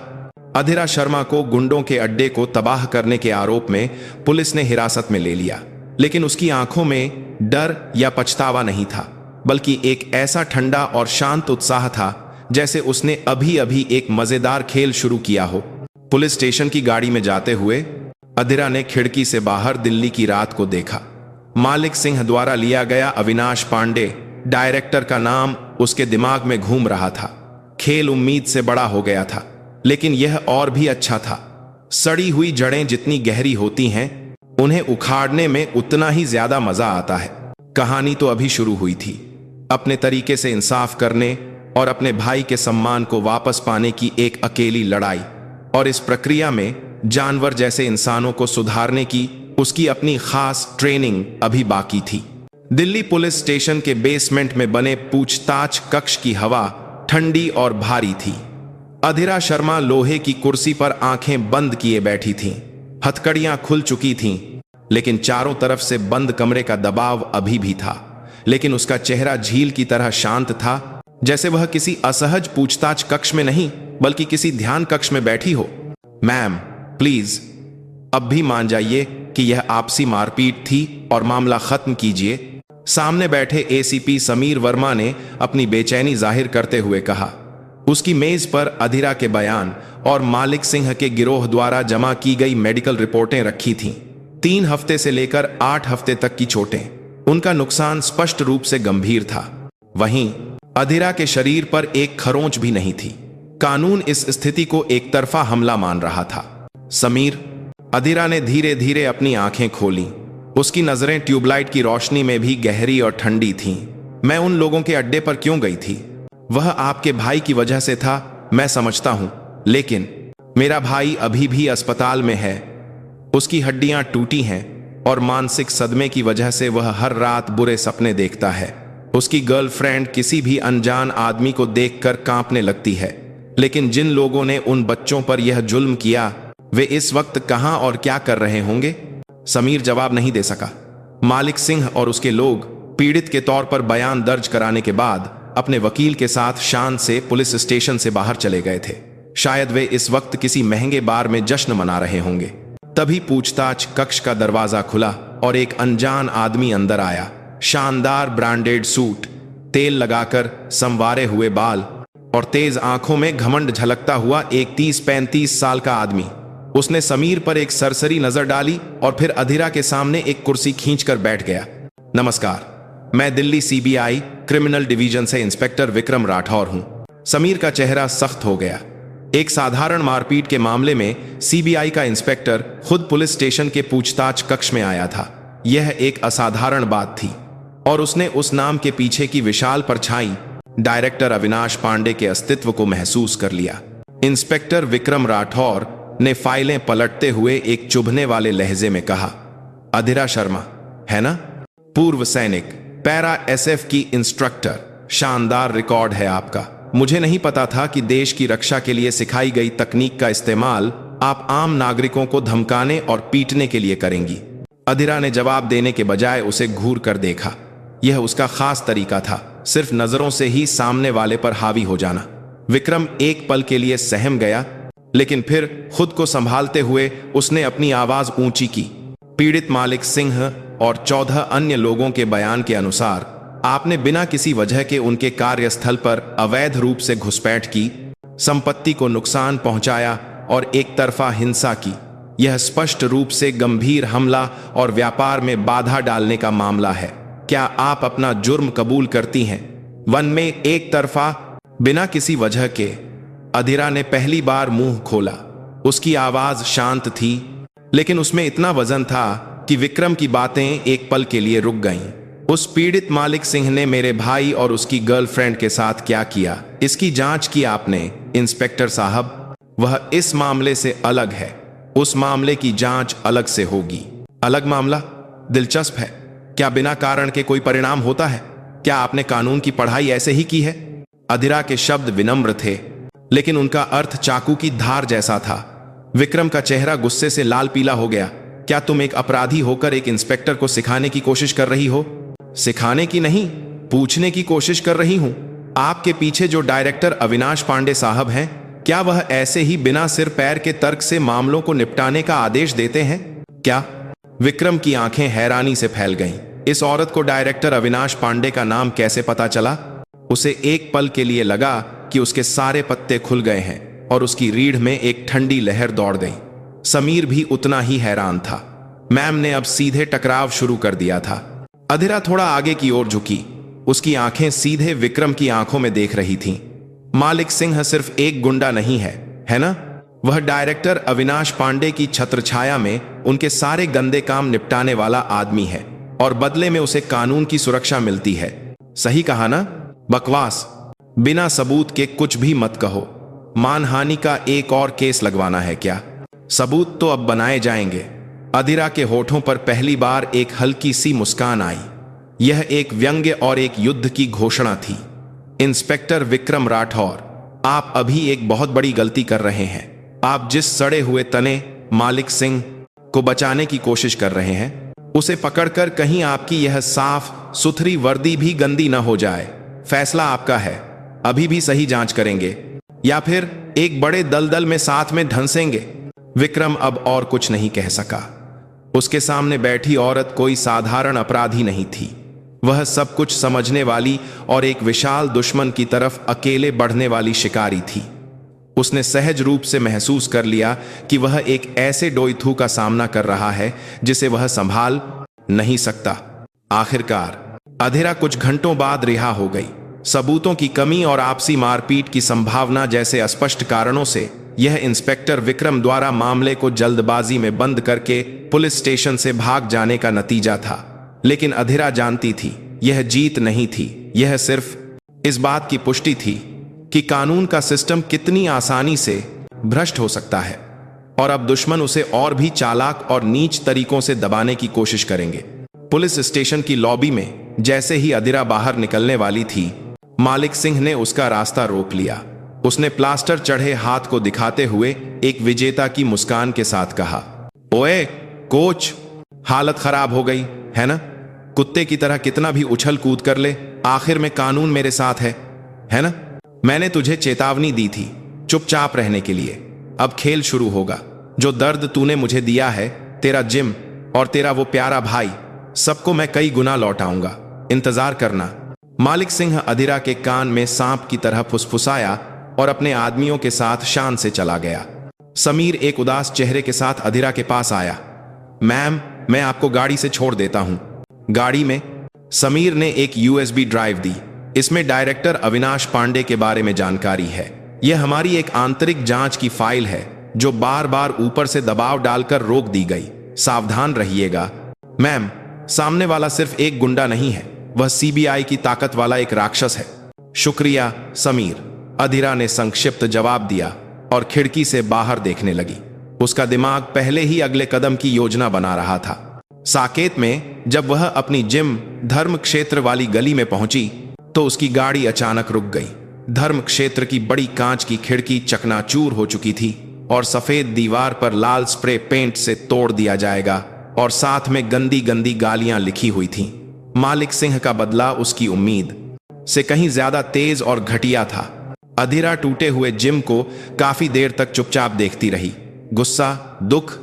अधीरा शर्मा को गुंडों के अड्डे को तबाह करने के आरोप में पुलिस ने हिरासत में ले लिया, लेकिन उसकी आंखों में डर या पछतावा नहीं था, बल्कि एक ऐसा ठंडा और शांत उत्साह था जैसे उसने अभी अभी एक मजेदार खेल शुरू किया हो। पुलिस स्टेशन की गाड़ी में जाते हुए अधीरा ने खिड़की से बाहर दिल्ली की रात को देखा। मालिक सिंह द्वारा लिया गया अविनाश पांडे डायरेक्टर का नाम उसके दिमाग में घूम रहा था। खेल उम्मीद से बड़ा हो गया था, लेकिन यह और भी अच्छा था। सड़ी हुई जड़ें जितनी गहरी होती हैं, उन्हें उखाड़ने में उतना ही ज्यादा मजा आता है। कहानी तो अभी शुरू हुई थी। अपने तरीके से इंसाफ करने और अपने भाई के सम्मान को वापस पाने की एक अकेली लड़ाई, और इस प्रक्रिया में जानवर जैसे इंसानों को सुधारने की उसकी अपनी खास ट्रेनिंग अभी बाकी थी। दिल्ली पुलिस स्टेशन के बेसमेंट में बने पूछताछ कक्ष की हवा ठंडी और भारी थी। अधीरा शर्मा लोहे की कुर्सी पर आंखें बंद किए बैठी थीं। हथकड़ियां खुल चुकी थीं, लेकिन चारों तरफ से बंद कमरे का दबाव अभी भी था। लेकिन उसका चेहरा झील की तरह शांत था, जैसे वह किसी असहज पूछताछ कक्ष में नहीं बल्कि किसी ध्यान कक्ष में बैठी हो। मैम प्लीज अब भी मान जाइए कि यह आपसी मारपीट थी और मामला खत्म कीजिए। सामने बैठे एसीपी समीर वर्मा ने अपनी बेचैनी जाहिर करते हुए कहा। उसकी मेज पर अधीरा के बयान और मालिक सिंह के गिरोह द्वारा जमा की गई मेडिकल रिपोर्टें रखी थीं। 3 हफ्ते से लेकर 8 हफ्ते तक की चोटें। उनका नुकसान स्पष्ट रूप से गंभीर था। वहीं अधीरा के शरीर पर एक खरोंच भी नहीं थी। कानून इस स्थिति को एक तरफा हमला मान रहा था। समीर, अधीरा ने धीरे धीरे अपनी आंखें खोली। उसकी नजरें ट्यूबलाइट की रोशनी में भी गहरी और ठंडी थीं। मैं उन लोगों के अड्डे पर क्यों गई थी? वह आपके भाई की वजह से था, मैं समझता हूं, लेकिन मेरा भाई अभी भी अस्पताल में है। उसकी हड्डियां टूटी हैं और मानसिक सदमे की वजह से वह हर रात बुरे सपने देखता है। उसकी गर्लफ्रेंड किसी भी अनजान आदमी को देखकर कांपने लगती है। लेकिन जिन लोगों ने उन बच्चों पर यह जुल्म किया, वे इस वक्त कहां और क्या कर रहे होंगे? समीर जवाब नहीं दे सका। मालिक सिंह और उसके लोग पीड़ित के तौर पर बयान दर्ज कराने के बाद अपने वकील के साथ शान से पुलिस स्टेशन से बाहर चले गए थे। शायद वे इस वक्त किसी महंगे बार में जश्न मना रहे होंगे। तभी पूछताछ कक्ष का दरवाजा खुला और एक अनजान आदमी अंदर आया। शानदार ब्रांडेड सूट, तेल लगाकर संवारे हुए बाल और तेज आंखों में घमंड झलकता हुआ एक 30-35 साल का आदमी। उसने समीर पर एक सरसरी नजर डाली और फिर अधीरा के सामने एक कुर्सी खींचकर बैठ गया। नमस्कार, मैं दिल्ली सीबीआई क्रिमिनल डिवीजन से इंस्पेक्टर विक्रम राठौर हूं। समीर का चेहरा सख्त हो गया। एक साधारण मारपीट के मामले में सीबीआई का इंस्पेक्टर खुद पुलिस स्टेशन के पूछताछ कक्ष में आया था। यह एक असाधारण बात थी और उसने उस नाम के पीछे की विशाल परछाई, डायरेक्टर अविनाश पांडे के अस्तित्व को महसूस कर लिया। इंस्पेक्टर विक्रम राठौर ने फाइलें पलटते हुए एक चुभने वाले लहजे में कहा, अधीरा शर्मा है ना? पूर्व सैनिक, पैरा एसएफ की इंस्ट्रक्टर। शानदार रिकॉर्ड है आपका। मुझे नहीं पता था कि देश की रक्षा के लिए सिखाई गई तकनीक का इस्तेमाल आप आम नागरिकों को धमकाने और पीटने के लिए करेंगी। अधीरा ने जवाब देने के बजाय उसे घूर कर देखा। यह उसका खास तरीका था, सिर्फ नजरों से ही सामने वाले पर हावी हो जाना। विक्रम एक पल के लिए सहम गया, लेकिन फिर खुद को संभालते हुए उसने अपनी आवाज ऊंची की। पीड़ित मालिक सिंह और 14 अन्य लोगों के बयान के अनुसार आपने बिना किसी वजह के उनके कार्यस्थल पर अवैध रूप से घुसपैठ की, संपत्ति को नुकसान पहुंचाया और एक तरफा हिंसा की। यह स्पष्ट रूप से गंभीर हमला और व्यापार में बाधा डालने का मामला है। क्या आप अपना जुर्म कबूल करती हैं? वन में एक तरफा, बिना किसी वजह के। अधीरा ने पहली बार मुंह खोला। उसकी आवाज शांत थी, लेकिन उसमें इतना वजन था कि विक्रम की बातें एक पल के लिए रुक गईं। उस पीड़ित मालिक सिंह ने मेरे भाई और उसकी गर्लफ्रेंड के साथ क्या किया, इसकी जांच की आपने, इंस्पेक्टर साहब। वह इस मामले से अलग है। उस मामले की जांच अलग से होगी। अलग मामला? दिलचस्प है। क्या बिना कारण के कोई परिणाम होता है? क्या आपने कानून की पढ़ाई ऐसे ही की है? अधीरा के शब्द विनम्र थे, लेकिन उनका अर्थ चाकू की धार जैसा था। विक्रम का चेहरा गुस्से से लाल पीला हो गया। क्या तुम एक अपराधी होकर एक इंस्पेक्टर को सिखाने की कोशिश कर रही हो? सिखाने की नहीं, पूछने की कोशिश कर रही हूं। आपके पीछे जो डायरेक्टर अविनाश पांडे साहब हैं, क्या वह ऐसे ही बिना सिर पैर के तर्क से मामलों को निपटाने का आदेश देते हैं? क्या? विक्रम की आंखें हैरानी से फैल गईं। इस औरत को डायरेक्टर अविनाश पांडे का नाम कैसे पता चला? उसे एक पल के लिए लगा कि उसके सारे पत्ते खुल गए हैं और उसकी रीढ़ में एक ठंडी लहर दौड़ गई। समीर भी उतना ही हैरान था। मैम ने अब सीधे टकराव शुरू कर दिया था। अधीरा थोड़ा आगे की ओर झुकी। उसकी आंखें सीधे विक्रम की आंखों में देख रही थीं। मालिक सिंह सिर्फ एक गुंडा नहीं है ना? वह डायरेक्टर अविनाश पांडे की छत्रछाया में उनके सारे गंदे काम निपटाने वाला आदमी है और बदले में उसे कानून की सुरक्षा मिलती है। सही कहा ना? बकवास। बिना सबूत के कुछ भी मत कहो। मानहानि का एक और केस लगवाना है क्या? सबूत तो अब बनाए जाएंगे। अधीरा के होठों पर पहली बार एक हल्की सी मुस्कान आई। यह एक व्यंग्य और एक युद्ध की घोषणा थी। इंस्पेक्टर विक्रम राठौर, आप अभी एक बहुत बड़ी गलती कर रहे हैं। आप जिस सड़े हुए तने मालिक सिंह को बचाने की कोशिश कर रहे हैं, उसे पकड़कर कहीं आपकी यह साफ सुथरी वर्दी भी गंदी न हो जाए। फैसला आपका है। अभी भी सही जांच करेंगे या फिर एक बड़े दलदल में साथ में धंसेंगे। विक्रम अब और कुछ नहीं कह सका। उसके सामने बैठी औरत कोई साधारण अपराधी नहीं थी। वह सब कुछ समझने वाली और एक विशाल दुश्मन की तरफ अकेले बढ़ने वाली शिकारी थी। उसने सहज रूप से महसूस कर लिया कि वह एक ऐसे डोइथू का सामना कर रहा है जिसे वह संभाल नहीं सकता। आखिरकार अधेरा कुछ घंटों बाद रिहा हो गई। सबूतों की कमी और आपसी मारपीट की संभावना जैसे अस्पष्ट कारणों से यह इंस्पेक्टर विक्रम द्वारा मामले को जल्दबाजी में बंद करके पुलिस स्टेशन से भाग जाने का नतीजा था। लेकिन अधेरा जानती थी यह जीत नहीं थी, यह सिर्फ इस बात की पुष्टि थी कि कानून का सिस्टम कितनी आसानी से भ्रष्ट हो सकता है और अब दुश्मन उसे और भी चालाक और नीच तरीकों से दबाने की कोशिश करेंगे। पुलिस स्टेशन की लॉबी में जैसे ही अधेरा बाहर निकलने वाली थी, मालिक सिंह ने उसका रास्ता रोक लिया। उसने प्लास्टर चढ़े हाथ को दिखाते हुए एक विजेता की मुस्कान के साथ कहा, ओए कोच, हालत खराब हो गई है ना? कुत्ते की तरह कितना भी उछल कूद कर ले, आखिर में कानून मेरे साथ है ना? मैंने तुझे चेतावनी दी थी चुपचाप रहने के लिए। अब खेल शुरू होगा। जो दर्द तूने मुझे दिया है, तेरा जिम और तेरा वो प्यारा भाई, सबको मैं कई गुना लौटाऊंगा। इंतजार करना। मालिक सिंह अधेरा के कान में सांप की तरह फुसफुसाया और अपने आदमियों के साथ शान से चला गया। समीर एक उदास चेहरे के साथ अधेरा के पास आया। मैम, मैं आपको गाड़ी से छोड़ देता हूं। गाड़ी में? समीर ने एक यूएसबी ड्राइव दी। इसमें डायरेक्टर अविनाश पांडे के बारे में जानकारी है। यह हमारी एक आंतरिक जांच की फाइल है जो बार बार ऊपर से दबाव डालकर रोक दी गई। सावधान रहिएगा। मैम, सामने वाला सिर्फ एक गुंडा नहीं है, वह सीबीआई की ताकत वाला एक राक्षस है। शुक्रिया समीर, अधेरा ने संक्षिप्त जवाब दिया और खिड़की से बाहर देखने लगी। उसका दिमाग पहले ही अगले कदम की योजना बना रहा था। साकेत में जब वह अपनी जिम धर्म क्षेत्र वाली गली में पहुंची तो उसकी गाड़ी अचानक रुक गई। धर्म क्षेत्र की बड़ी कांच की खिड़की चकनाचूर हो चुकी थी और सफेद दीवार पर लाल स्प्रे पेंट से तोड़ दिया जाएगा और साथ में गंदी गंदी गालियां लिखी हुई थीं। मालिक सिंह का बदला उसकी उम्मीद से कहीं ज्यादा तेज और घटिया था। अधेरा टूटे हुए जिम को काफी देर तक चुपचाप देखती रही। गुस्सा, दुख,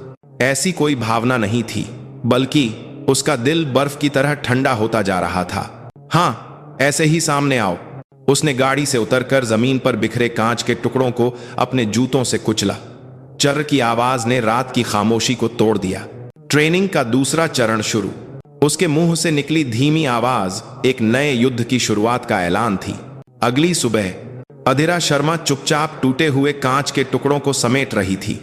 ऐसी कोई भावना नहीं थी, बल्कि उसका दिल बर्फ की तरह ठंडा होता जा रहा था। हाँ, ऐसे ही सामने आओ। उसने गाड़ी से उतरकर जमीन पर बिखरे कांच के टुकड़ों को अपने जूतों से कुचला। चर्र की आवाज ने रात की खामोशी को तोड़ दिया। ट्रेनिंग का दूसरा चरण शुरू। उसके मुंह से निकली धीमी आवाज एक नए युद्ध की शुरुआत का ऐलान थी। अगली सुबह अधेरा शर्मा चुपचाप टूटे हुए कांच के टुकड़ों को समेट रही थी।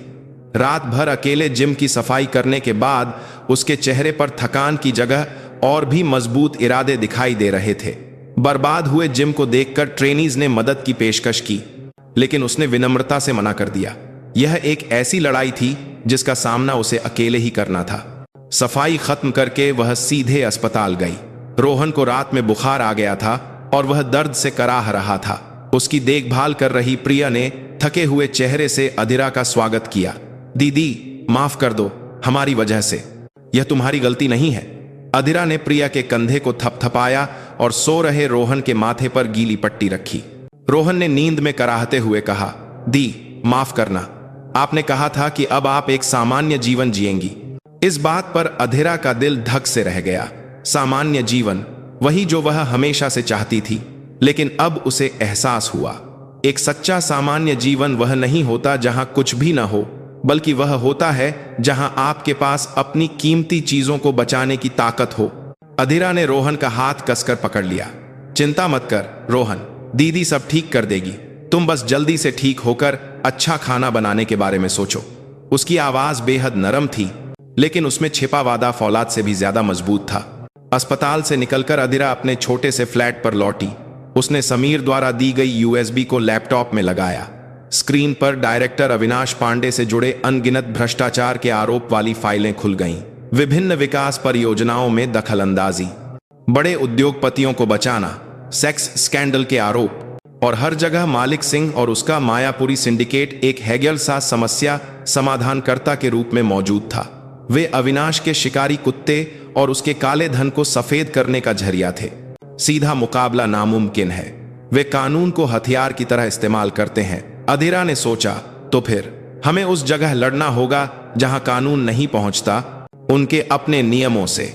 रात भर अकेले जिम की सफाई करने के बाद उसके चेहरे पर थकान की जगह और भी मजबूत इरादे दिखाई दे रहे थे। बर्बाद हुए जिम को देखकर ट्रेनीज ने मदद की पेशकश की, लेकिन उसने विनम्रता से मना कर दिया। यह एक ऐसी लड़ाई थी जिसका सामना उसे अकेले ही करना था। सफाई खत्म करके वह सीधे अस्पताल गई। रोहन को रात में बुखार आ गया था और वह दर्द से कराह रहा था। उसकी देखभाल कर रही प्रिया ने थके हुए चेहरे से अधेरा का स्वागत किया। दीदी, माफ कर दो, हमारी वजह से। यह तुम्हारी गलती नहीं है। अधेरा ने प्रिया के कंधे को थपथपाया और सो रहे रोहन के माथे पर गीली पट्टी रखी। रोहन ने नींद में कराहते हुए कहा, दी, माफ करना। आपने कहा था कि अब आप एक सामान्य जीवन जिएंगी। इस बात पर अधेरा का दिल धक से रह गया। सामान्य जीवन, वही जो वह हमेशा से चाहती थी। लेकिन अब उसे एहसास हुआ, एक सच्चा सामान्य जीवन वह नहीं होता जहां कुछ भी न हो, बल्कि वह होता है जहां आपके पास अपनी कीमती चीजों को बचाने की ताकत हो। अधेरा ने रोहन का हाथ कसकर पकड़ लिया। चिंता मत कर रोहन, दीदी सब ठीक कर देगी। तुम बस जल्दी से ठीक होकर अच्छा खाना बनाने के बारे में सोचो। उसकी आवाज बेहद नरम थी, लेकिन उसमें छिपा वादा फौलाद से भी ज्यादा मजबूत था। अस्पताल से निकलकर अधेरा अपने छोटे से फ्लैट पर लौटी। उसने समीर द्वारा दी गई यूएसबी को लैपटॉप में लगाया। स्क्रीन पर डायरेक्टर अविनाश पांडे से जुड़े अनगिनत भ्रष्टाचार के आरोप वाली फाइलें खुल गईं। विभिन्न विकास परियोजनाओं में दखलंदाजी, बड़े उद्योगपतियों को बचाना, सेक्स स्कैंडल के आरोप, और हर जगह मालिक सिंह और उसका मायापुरी सिंडिकेट एक हैगल सा समस्या समाधानकर्ता के रूप में मौजूद था। वे अविनाश के शिकारी कुत्ते और उसके काले धन को सफेद करने का जरिया थे। सीधा मुकाबला नामुमकिन है। वे कानून को हथियार की तरह इस्तेमाल करते हैं। अधेरा ने सोचा, तो फिर हमें उस जगह लड़ना होगा जहां कानून नहीं पहुंचता, उनके अपने नियमों से।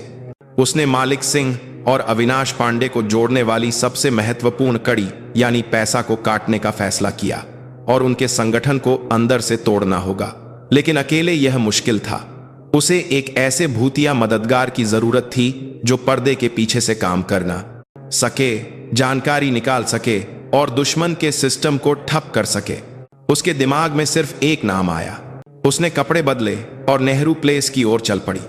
उसने मालिक सिंह और अविनाश पांडे को जोड़ने वाली सबसे महत्वपूर्ण कड़ी यानी पैसा को काटने का फैसला किया। और उनके संगठन को अंदर से तोड़ना होगा। लेकिन अकेले यह मुश्किल था। उसे एक ऐसे भूतिया मददगार की जरूरत थी जो पर्दे के पीछे से काम करना सके, जानकारी निकाल सके और दुश्मन के सिस्टम को ठप कर सके। उसके दिमाग में सिर्फ एक नाम आया। उसने कपड़े बदले और नेहरू प्लेस की ओर चल पड़ी।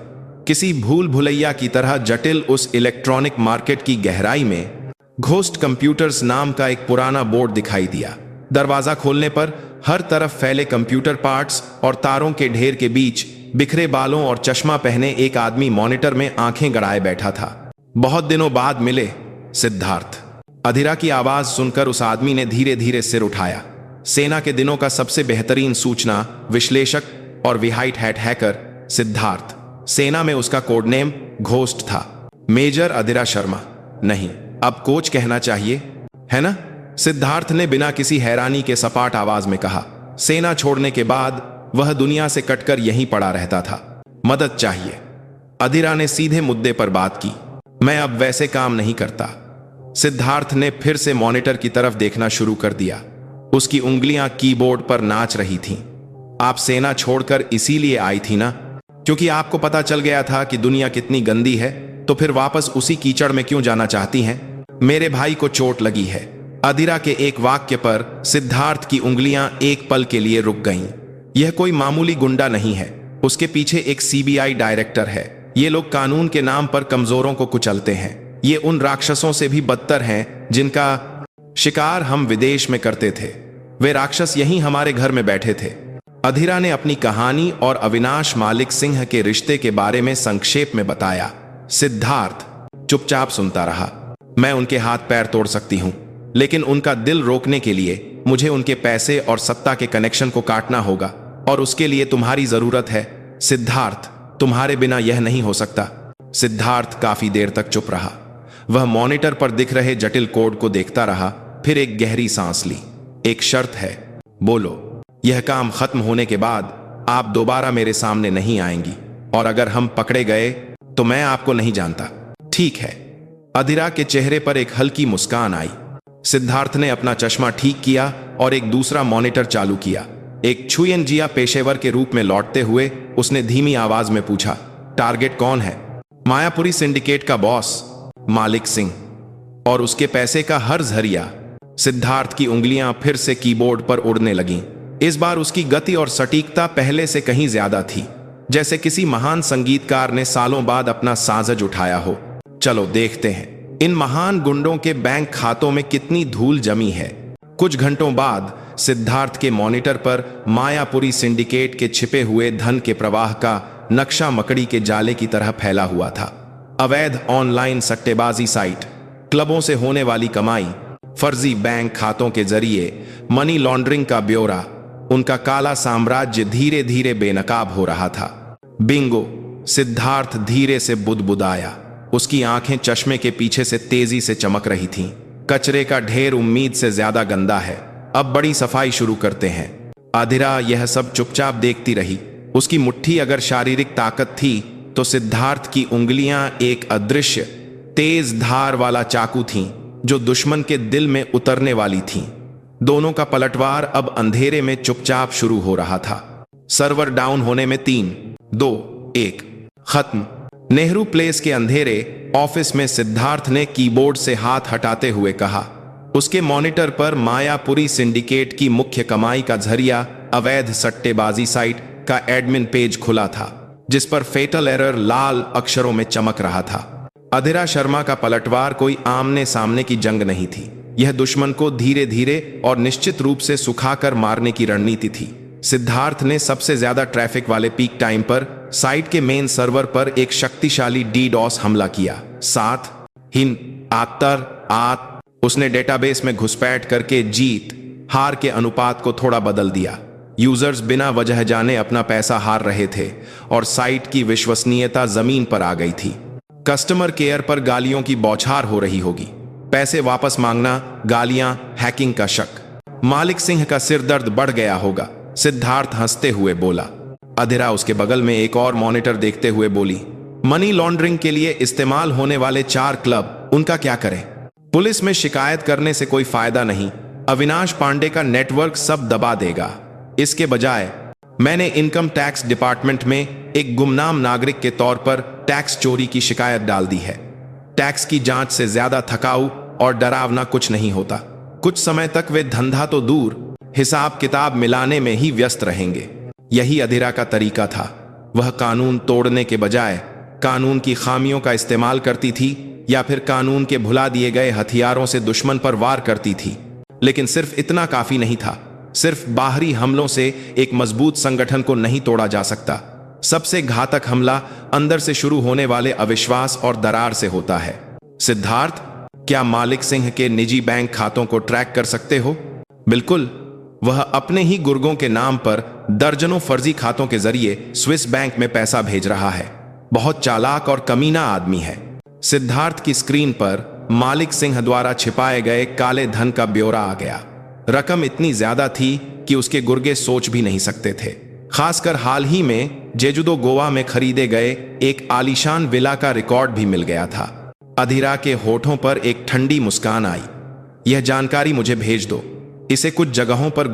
किसी भूल भुलैया की तरह जटिल उस इलेक्ट्रॉनिक मार्केट की गहराई में घोस्ट कंप्यूटर्स नाम का एक पुराना बोर्ड दिखाई दिया। दरवाजा खोलने पर हर तरफ फैले कंप्यूटर पार्ट्स और तारों के ढेर के बीच बिखरे बालों और चश्मा पहने एक आदमी मॉनिटर में आंखें गड़ाए बैठा था। बहुत दिनों बाद मिले, सिद्धार्थ। अधीरा की आवाज सुनकर उस आदमी ने धीरे धीरे सिर उठाया। सेना के दिनों का सबसे बेहतरीन सूचना विश्लेषक और व्हाइट हैट हैकर सिद्धार्थ। सेना में उसका कोड नेम घोस्ट था। मेजर अधीरा शर्मा, नहीं अब कोच कहना चाहिए, है ना? सिद्धार्थ ने बिना किसी हैरानी के सपाट आवाज में कहा। सेना छोड़ने के बाद वह दुनिया से कटकर यहीं पड़ा रहता था। मदद चाहिए। अधीरा ने सीधे मुद्दे पर बात की। मैं अब वैसे काम नहीं करता। सिद्धार्थ ने फिर से मॉनिटर की तरफ देखना शुरू कर दिया। उसकी उंगलियां कीबोर्ड पर नाच रही थीं। आप सेना छोड़कर इसीलिए आई थी ना? क्योंकि आपको पता चल गया था कि दुनिया कितनी गंदी है, तो फिर वापस उसी कीचड़ में क्यों जाना चाहती हैं? मेरे भाई को चोट लगी है। अधीरा के एक वाक्य पर सिद्धार्थ की उंगलियां एक पल के लिए रुक गईं। यह कोई मामूली गुंडा नहीं है। उसके पीछे एक सीबीआई डायरेक्टर है। ये लोग कानून के नाम पर कमजोरों को कुचलते हैं। ये उन राक्षसों से भी बदतर हैं जिनका शिकार हम विदेश में करते थे। वे राक्षस यहीं हमारे घर में बैठे थे। अधीरा ने अपनी कहानी और अविनाश मालिक सिंह के रिश्ते के बारे में संक्षेप में बताया। सिद्धार्थ चुपचाप सुनता रहा। मैं उनके हाथ पैर तोड़ सकती हूं, लेकिन उनका दिल रोकने के लिए मुझे उनके पैसे और सत्ता के कनेक्शन को काटना होगा, और उसके लिए तुम्हारी जरूरत है। सिद्धार्थ, तुम्हारे बिना यह नहीं हो सकता। सिद्धार्थ काफी देर तक चुप रहा। वह मॉनिटर पर दिख रहे जटिल कोड को देखता रहा, फिर एक गहरी सांस ली। एक शर्त है, बोलो। यह काम खत्म होने के बाद आप दोबारा मेरे सामने नहीं आएंगी, और अगर हम पकड़े गए तो मैं आपको नहीं जानता। ठीक है। अधीरा के चेहरे पर एक हल्की मुस्कान आई। सिद्धार्थ ने अपना चश्मा ठीक किया और एक दूसरा मॉनिटर चालू किया। एक छुयनजिया पेशेवर के रूप में लौटते हुए उसने धीमी आवाज में पूछा, टारगेट कौन है? मायापुरी सिंडिकेट का बॉस मालिक सिंह, और उसके पैसे का हर जरिया। सिद्धार्थ की उंगलियां फिर से कीबोर्ड पर उड़ने लगीं। इस बार उसकी गति और सटीकता पहले से कहीं ज्यादा थी, जैसे किसी महान संगीतकार ने सालों बाद अपना साजज उठाया हो। चलो देखते हैं इन महान गुंडों के बैंक खातों में कितनी धूल जमी है। कुछ घंटों बाद सिद्धार्थ के मॉनिटर पर मायापुरी सिंडिकेट के छिपे हुए धन के प्रवाह का नक्शा मकड़ी के जाले की तरह फैला हुआ था। अवैध ऑनलाइन सट्टेबाजी साइट, क्लबों से होने वाली कमाई, फर्जी बैंक खातों के जरिए मनी लॉन्ड्रिंग का ब्यौरा, उनका काला साम्राज्य धीरे धीरे बेनकाब हो रहा था। बिंगो! सिद्धार्थ धीरे से बुदबुदाया। उसकी आंखें चश्मे के पीछे से तेजी से चमक रही थीं। कचरे का ढेर उम्मीद से ज्यादा गंदा है। अब बड़ी सफाई शुरू करते हैं। अधीरा यह सब चुपचाप देखती रही। उसकी मुट्ठी अगर शारीरिक ताकत थी तो सिद्धार्थ की उंगलियां एक अदृश्य तेज धार वाला चाकू थीं जो दुश्मन के दिल में उतरने वाली थीं। दोनों का पलटवार अब अंधेरे में चुपचाप शुरू हो रहा था। सर्वर डाउन होने में 3, 2, 1 खत्म। नेहरू प्लेस के अंधेरे ऑफिस में सिद्धार्थ ने कीबोर्ड से हाथ हटाते हुए कहा। उसके मॉनिटर पर मायापुरी सिंडिकेट की मुख्य कमाई का जरिया अवैध सट्टेबाजी साइट का एडमिन पेज खुला था, जिस पर फेटल एरर लाल अक्षरों में चमक रहा था। अधीरा शर्मा का पलटवार कोई आमने सामने की जंग नहीं थी। यह दुश्मन को धीरे धीरे और निश्चित रूप से सुखाकर मारने की रणनीति थी। सिद्धार्थ ने सबसे ज्यादा ट्रैफिक वाले पीक टाइम पर साइट के मेन सर्वर पर एक शक्तिशाली डीडॉस हमला किया। साथ ही उसने डेटाबेस में घुसपैठ करके जीत हार के अनुपात को थोड़ा बदल दिया। यूजर्स बिना वजह जाने अपना पैसा हार रहे थे और साइट की विश्वसनीयता जमीन पर आ गई थी। कस्टमर केयर पर गालियों की बौछार हो रही होगी। पैसे वापस मांगना, गालियां, हैकिंग का शक। मालिक सिंह का सिर दर्द बढ़ गया होगा। सिद्धार्थ हंसते हुए बोला। अधीरा उसके बगल में एक और मॉनिटर देखते हुए बोली, मनी लॉन्ड्रिंग के लिए इस्तेमाल होने वाले 4 क्लब, उनका क्या करें? पुलिस में शिकायत करने से कोई फायदा नहीं। अविनाश पांडे का नेटवर्क सब दबा देगा। इसके बजाय मैंने इनकम टैक्स डिपार्टमेंट में एक गुमनाम नागरिक के तौर पर टैक्स चोरी की शिकायत डाल दी है। टैक्स की जांच से ज्यादा थकाऊ और डरावना कुछ नहीं होता। कुछ समय तक वे धंधा तो दूर, हिसाब किताब मिलाने में ही व्यस्त रहेंगे। यही अधीरा का तरीका था। वह कानून तोड़ने के बजाय कानून की खामियों का इस्तेमाल करती थी या फिर कानून के भुला दिए गए हथियारों से दुश्मन पर वार करती थी। लेकिन सिर्फ इतना काफी नहीं था। सिर्फ बाहरी हमलों से एक मजबूत संगठन को नहीं तोड़ा जा सकता। सबसे घातक हमला अंदर से शुरू होने वाले अविश्वास और दरार से होता है। सिद्धार्थ, क्या मालिक सिंह के निजी बैंक खातों को ट्रैक कर सकते हो? बिल्कुल। वह अपने ही गुर्गों के नाम पर दर्जनों फर्जी खातों के जरिए स्विस बैंक में पैसा भेज रहा है। बहुत चालाक और कमीना आदमी है। सिद्धार्थ की स्क्रीन पर मालिक सिंह द्वारा छिपाए गए काले धन का ब्यौरा आ गया। रकम इतनी ज्यादा थी कि उसके गुर्गे सोच भी नहीं सकते थे। खासकर हाल ही में जेजुदो गोवा में खरीदे गए एक आलीशान विला का रिकॉर्ड भी मिल गया था। अधीरा के होठों पर एक ठंडी मुस्कान आई। यह जानकारी मुझे भेज दो। इसे कुछ जगहों पर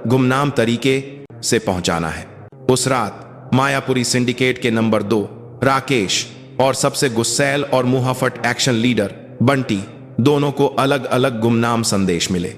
गुमनाम तरीके से पहुंचाना है। उस रात मायापुरी सिंडिकेट के नंबर 2 राकेश और सबसे गुस्सैल और मुंहफट एक्शन लीडर बंटी, दोनों को अलग अलग गुमनाम संदेश मिले।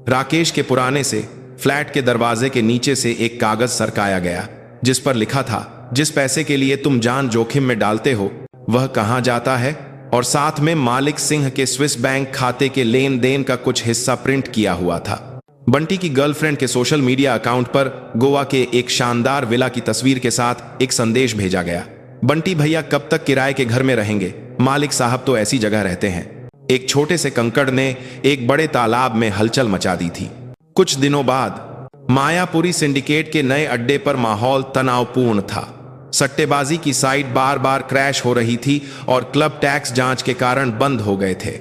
राकेश के पुराने से फ्लैट के दरवाजे के नीचे से एक कागज सरकाया गया जिस पर लिखा था, जिस पैसे के लिए तुम जान जोखिम में डालते हो वह कहां जाता है, और साथ में मालिक सिंह के स्विस बैंक खाते के लेन देन का कुछ हिस्सा प्रिंट किया हुआ था। बंटी की गर्लफ्रेंड के सोशल मीडिया अकाउंट पर गोवा के एक शानदार विला की तस्वीर के साथ एक संदेश भेजा गया। बंटी भैया कब तक किराए के घर में रहेंगे? मालिक साहब तो ऐसी जगह रहते हैं। एक छोटे से कंकड़ ने एक बड़े तालाब में हलचल मचा दी थी। कुछ दिनों बाद मायापुरी सिंडिकेट के नए अड्डे पर माहौल तनावपूर्ण था। सट्टेबाजी की साइट बार बार क्रैश हो रही थी और क्लब टैक्स जांच के कारण बंद हो गए थे।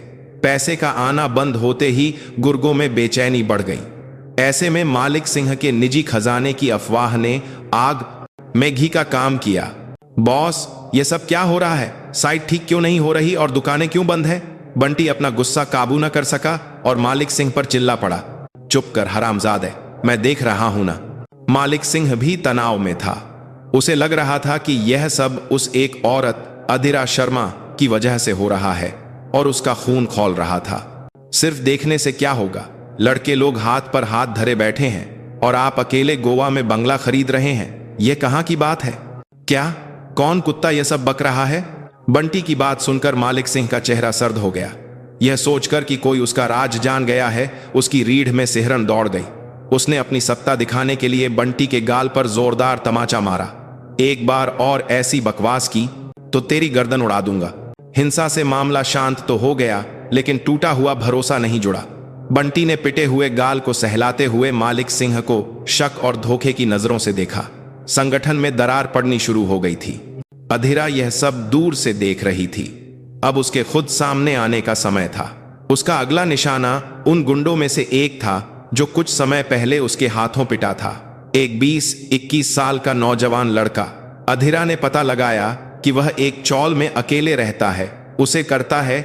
पैसे का आना बंद होते ही गुर्गों में बेचैनी बढ़ गई। ऐसे में मालिक सिंह के निजी खजाने की अफवाह ने आग में घी का काम किया। बॉस, ये सब क्या हो रहा है? साइट ठीक क्यों नहीं हो रही और दुकानें क्यों बंद है? बंटी अपना गुस्सा काबू न कर सका और मालिक सिंह पर चिल्ला पड़ा। चुप कर हरामजादे, मैं देख रहा हूं ना। मालिक सिंह भी तनाव में था। उसे लग रहा था कि यह सब उस एक औरत अधीरा शर्मा की वजह से हो रहा है और उसका खून खौल रहा था। सिर्फ देखने से क्या होगा? लड़के लोग हाथ पर हाथ धरे बैठे हैं और आप अकेले गोवा में बंगला खरीद रहे हैं। यह कहां की बात है? क्या कौन कुत्ता यह सब बक रहा है? बंटी की बात सुनकर मालिक सिंह का चेहरा सर्द हो गया। यह सोचकर कि कोई उसका राज जान गया है, उसकी रीढ़ में सिहरन दौड़ गई। उसने अपनी सत्ता दिखाने के लिए बंटी के गाल पर जोरदार तमाचा मारा। एक बार और ऐसी बकवास की तो तेरी गर्दन उड़ा दूंगा। हिंसा से मामला शांत तो हो गया, लेकिन टूटा हुआ भरोसा नहीं जुड़ा। बंटी ने पिटे हुए गाल को सहलाते हुए मालिक सिंह को शक और धोखे की नजरों से देखा। संगठन में दरार पड़नी शुरू हो गई थी। अधीरा यह सब दूर से देख रही थी। अब उसके खुद सामने आने का समय था। उसका अगला निशाना उन गुंडों में से एक था जो कुछ समय पहले उसके हाथों पिटा था। एक 20-21 साल का नौजवान लड़का। अधीरा ने पता लगाया कि वह एक चौल में अकेले रहता है। उसे करता है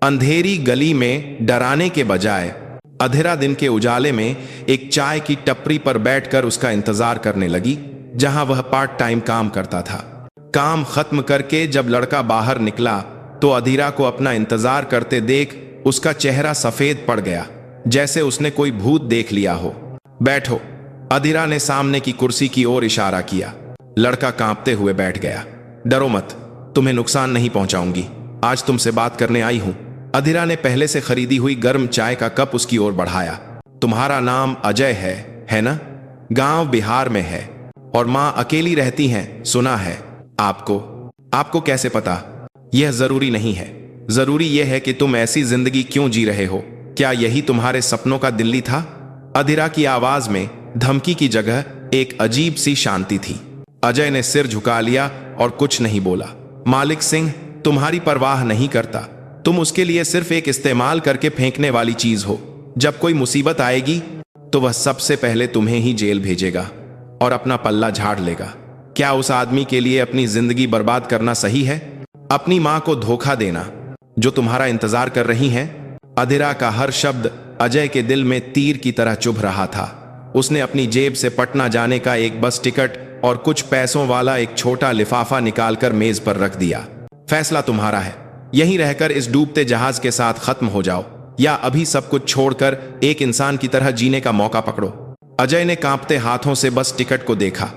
अंधेरी गली में डराने के बजाय। अधीरा दिन के उजाले में एक चाय की टपरी पर बैठकर उसका इंतजार करने लगी, जहां वह पार्ट टाइम काम करता था। काम खत्म करके जब लड़का बाहर निकला तो अधीरा को अपना इंतजार करते देख उसका चेहरा सफेद पड़ गया, जैसे उसने कोई भूत देख लिया हो। बैठो, अधीरा ने सामने की कुर्सी की ओर इशारा किया। लड़का कांपते हुए बैठ गया। डरो मत, तुम्हें नुकसान नहीं पहुंचाऊंगी। आज तुमसे बात करने आई हूं। अधीरा ने पहले से खरीदी हुई गर्म चाय का कप उसकी ओर बढ़ाया। तुम्हारा नाम अजय है ना? गांव बिहार में है और मां अकेली रहती हैं, सुना है। आपको कैसे पता? यह जरूरी नहीं है। जरूरी यह है कि तुम ऐसी जिंदगी क्यों जी रहे हो। क्या यही तुम्हारे सपनों का दिल्ली था? अधीरा की आवाज में धमकी की जगह एक अजीब सी शांति थी। अजय ने सिर झुका लिया और कुछ नहीं बोला। मालिक सिंह तुम्हारी परवाह नहीं करता। तुम उसके लिए सिर्फ एक इस्तेमाल करके फेंकने वाली चीज हो। जब कोई मुसीबत आएगी तो वह सबसे पहले तुम्हें ही जेल भेजेगा और अपना पल्ला झाड़ लेगा। क्या उस आदमी के लिए अपनी जिंदगी बर्बाद करना सही है? अपनी मां को धोखा देना, जो तुम्हारा इंतजार कर रही हैं? अधिरा का हर शब्द अजय के दिल में तीर की तरह चुभ रहा था। उसने अपनी जेब से पटना जाने का एक बस टिकट और कुछ पैसों वाला एक छोटा लिफाफा निकालकर मेज पर रख दिया। फैसला तुम्हारा है, यहीं रहकर इस डूबते जहाज के साथ खत्म हो जाओ या अभी सब कुछ छोड़कर एक इंसान की तरह जीने का मौका पकड़ो। अजय ने कांपते हाथों से बस टिकट को देखा।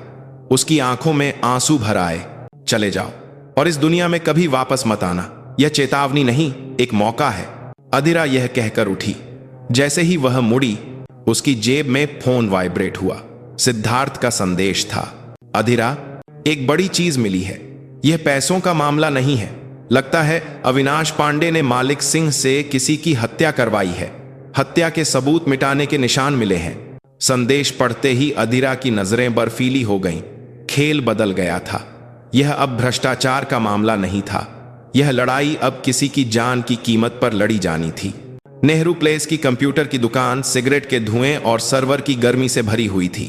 उसकी आंखों में आंसू भर आए। चले जाओ और इस दुनिया में कभी वापस मत आना। यह चेतावनी नहीं, एक मौका है। अधिरा यह कहकर उठी। जैसे ही वह मुड़ी, उसकी जेब में फोन वाइब्रेट हुआ। सिद्धार्थ का संदेश था। अधिरा, एक बड़ी चीज मिली है। यह पैसों का मामला नहीं है। लगता है अविनाश पांडे ने मालिक सिंह से किसी की हत्या करवाई है। हत्या के सबूत मिटाने के निशान मिले हैं। संदेश पढ़ते ही अधिरा की नजरें बर्फीली हो गईं। खेल बदल गया था। यह अब भ्रष्टाचार का मामला नहीं था। यह लड़ाई अब किसी की जान की कीमत पर लड़ी जानी थी। नेहरू प्लेस की कंप्यूटर की दुकान सिगरेट के धुएं और सर्वर की गर्मी से भरी हुई थी।